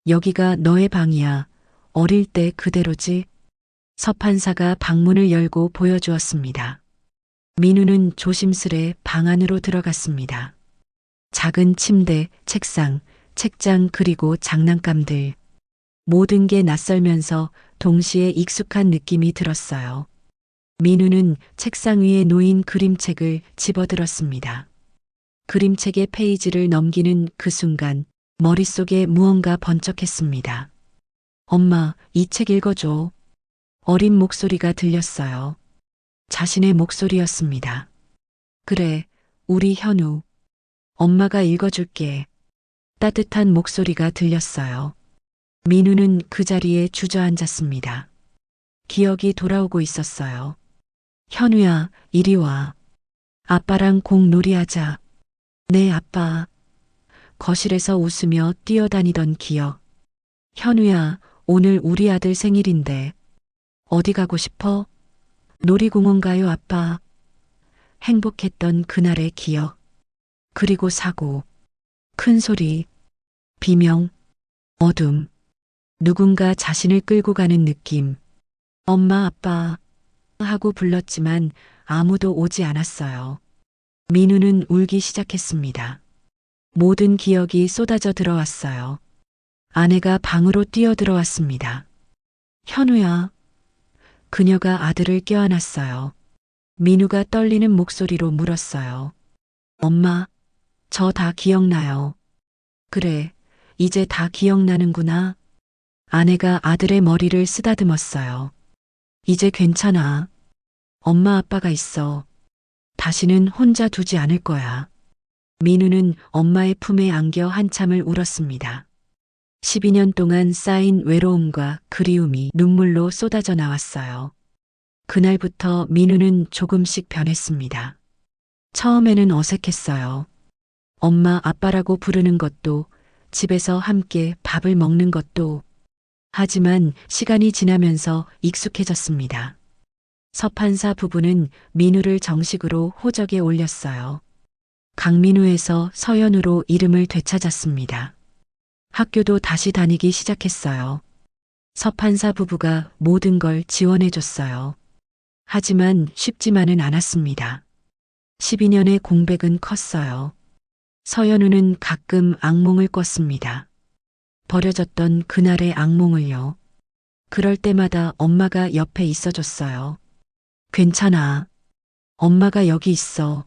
여기가 너의 방이야. 어릴 때 그대로지? 서판사가 방문을 열고 보여주었습니다. 민우는 조심스레 방 안으로 들어갔습니다. 작은 침대, 책상, 책장 그리고 장난감들. 모든 게 낯설면서 동시에 익숙한 느낌이 들었어요. 민우는 책상 위에 놓인 그림책을 집어들었습니다. 그림책의 페이지를 넘기는 그 순간 머릿속에 무언가 번쩍했습니다. 엄마, 이 책 읽어줘. 어린 목소리가 들렸어요. 자신의 목소리였습니다. 그래, 우리 현우. 엄마가 읽어줄게. 따뜻한 목소리가 들렸어요. 민우는 그 자리에 주저앉았습니다. 기억이 돌아오고 있었어요. 현우야, 이리 와. 아빠랑 공놀이하자. 네, 아빠. 거실에서 웃으며 뛰어다니던 기억. 현우야, 오늘 우리 아들 생일인데. 어디 가고 싶어? 놀이공원 가요, 아빠. 행복했던 그날의 기억. 그리고 사고. 큰 소리. 비명. 어둠. 누군가 자신을 끌고 가는 느낌. 엄마, 아빠. 하고 불렀지만 아무도 오지 않았어요. 민우는 울기 시작했습니다. 모든 기억이 쏟아져 들어왔어요. 아내가 방으로 뛰어들어왔습니다. 현우야. 그녀가 아들을 껴안았어요. 민우가 떨리는 목소리로 물었어요. 엄마, 저 다 기억나요. 그래, 이제 다 기억나는구나. 아내가 아들의 머리를 쓰다듬었어요. 이제 괜찮아. 엄마 아빠가 있어. 다시는 혼자 두지 않을 거야. 민우는 엄마의 품에 안겨 한참을 울었습니다. 12년 동안 쌓인 외로움과 그리움이 눈물로 쏟아져 나왔어요. 그날부터 민우는 조금씩 변했습니다. 처음에는 어색했어요. 엄마, 아빠라고 부르는 것도, 집에서 함께 밥을 먹는 것도. 하지만 시간이 지나면서 익숙해졌습니다. 서판사 부부는 민우를 정식으로 호적에 올렸어요. 강민우에서 서연우로 이름을 되찾았습니다. 학교도 다시 다니기 시작했어요. 서판사 부부가 모든 걸 지원해줬어요. 하지만 쉽지만은 않았습니다. 12년의 공백은 컸어요. 서연우는 가끔 악몽을 꿨습니다. 버려졌던 그날의 악몽을요. 그럴 때마다 엄마가 옆에 있어줬어요. 괜찮아. 엄마가 여기 있어.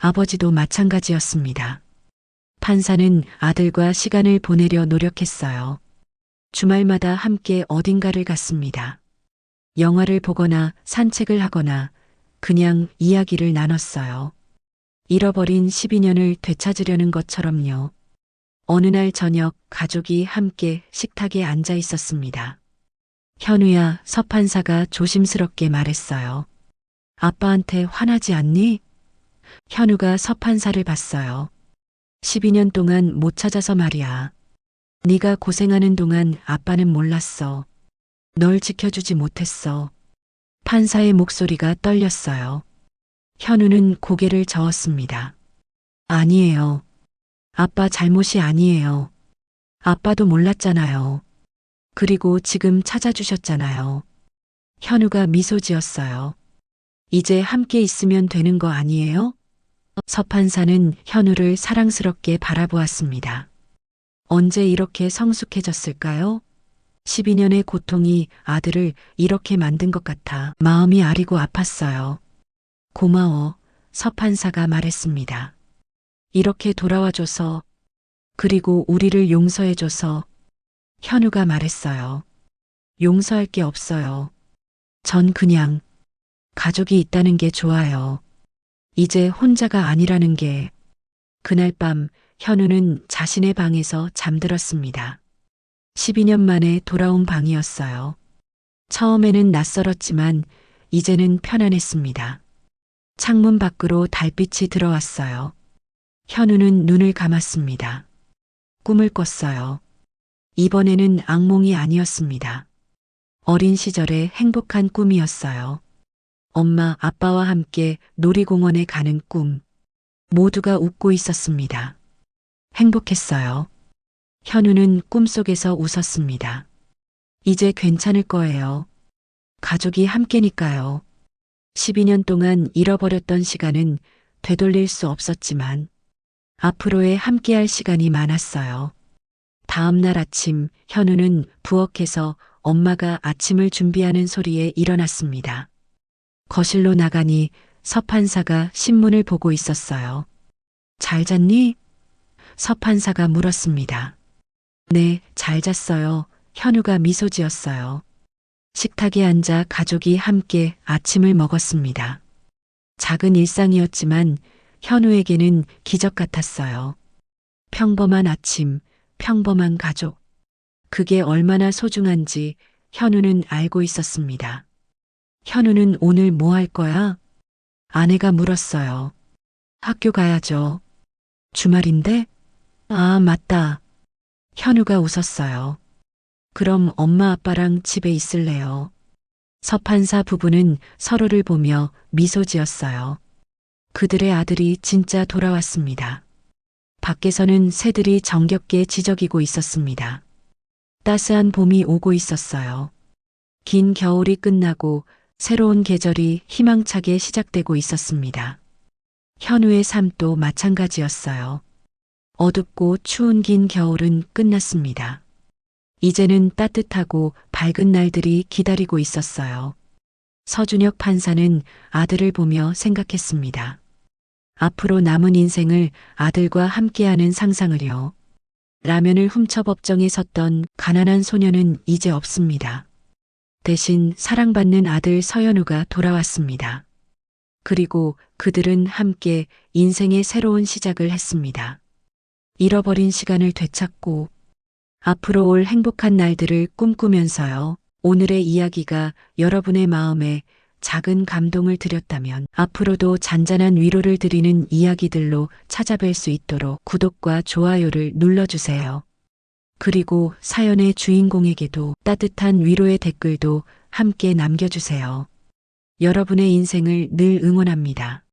아버지도 마찬가지였습니다. 판사는 아들과 시간을 보내려 노력했어요. 주말마다 함께 어딘가를 갔습니다. 영화를 보거나 산책을 하거나 그냥 이야기를 나눴어요. 잃어버린 12년을 되찾으려는 것처럼요. 어느 날 저녁 가족이 함께 식탁에 앉아 있었습니다. 현우야, 서판사가 조심스럽게 말했어요. 아빠한테 화나지 않니? 현우가 서판사를 봤어요. 12년 동안 못 찾아서 말이야. 네가 고생하는 동안 아빠는 몰랐어. 널 지켜주지 못했어. 판사의 목소리가 떨렸어요. 현우는 고개를 저었습니다. 아니에요. 아빠 잘못이 아니에요. 아빠도 몰랐잖아요. 그리고 지금 찾아주셨잖아요. 현우가 미소 지었어요. 이제 함께 있으면 되는 거 아니에요? 서판사는 현우를 사랑스럽게 바라보았습니다. 언제 이렇게 성숙해졌을까요? 12년의 고통이 아들을 이렇게 만든 것 같아 마음이 아리고 아팠어요. 고마워, 서판사가 말했습니다. 이렇게 돌아와줘서, 그리고 우리를 용서해줘서. 현우가 말했어요. 용서할 게 없어요. 전 그냥 가족이 있다는 게 좋아요. 이제 혼자가 아니라는 게. 그날 밤 현우는 자신의 방에서 잠들었습니다. 12년 만에 돌아온 방이었어요. 처음에는 낯설었지만 이제는 편안했습니다. 창문 밖으로 달빛이 들어왔어요. 현우는 눈을 감았습니다. 꿈을 꿨어요. 이번에는 악몽이 아니었습니다. 어린 시절의 행복한 꿈이었어요. 엄마, 아빠와 함께 놀이공원에 가는 꿈. 모두가 웃고 있었습니다. 행복했어요. 현우는 꿈속에서 웃었습니다. 이제 괜찮을 거예요. 가족이 함께니까요. 12년 동안 잃어버렸던 시간은 되돌릴 수 없었지만 앞으로의 함께할 시간이 많았어요. 다음 날 아침 현우는 부엌에서 엄마가 아침을 준비하는 소리에 일어났습니다. 거실로 나가니 서판사가 신문을 보고 있었어요. 잘 잤니? 서판사가 물었습니다. 네, 잘 잤어요. 현우가 미소 지었어요. 식탁에 앉아 가족이 함께 아침을 먹었습니다. 작은 일상이었지만 현우에게는 기적 같았어요. 평범한 아침, 평범한 가족. 그게 얼마나 소중한지 현우는 알고 있었습니다. 현우는 오늘 뭐 할 거야? 아내가 물었어요. 학교 가야죠. 주말인데? 아, 맞다. 현우가 웃었어요. 그럼 엄마 아빠랑 집에 있을래요. 서판사 부부는 서로를 보며 미소 지었어요. 그들의 아들이 진짜 돌아왔습니다. 밖에서는 새들이 정겹게 지저귀고 있었습니다. 따스한 봄이 오고 있었어요. 긴 겨울이 끝나고 새로운 계절이 희망차게 시작되고 있었습니다. 현우의 삶도 마찬가지였어요. 어둡고 추운 긴 겨울은 끝났습니다. 이제는 따뜻하고 밝은 날들이 기다리고 있었어요. 서준혁 판사는 아들을 보며 생각했습니다. 앞으로 남은 인생을 아들과 함께하는 상상을요. 라면을 훔쳐 법정에 섰던 가난한 소녀는 이제 없습니다. 대신 사랑받는 아들 서연우가 돌아왔습니다. 그리고 그들은 함께 인생의 새로운 시작을 했습니다. 잃어버린 시간을 되찾고 앞으로 올 행복한 날들을 꿈꾸면서요. 오늘의 이야기가 여러분의 마음에 작은 감동을 드렸다면 앞으로도 잔잔한 위로를 드리는 이야기들로 찾아뵐 수 있도록 구독과 좋아요를 눌러주세요. 그리고 사연의 주인공에게도 따뜻한 위로의 댓글도 함께 남겨주세요. 여러분의 인생을 늘 응원합니다.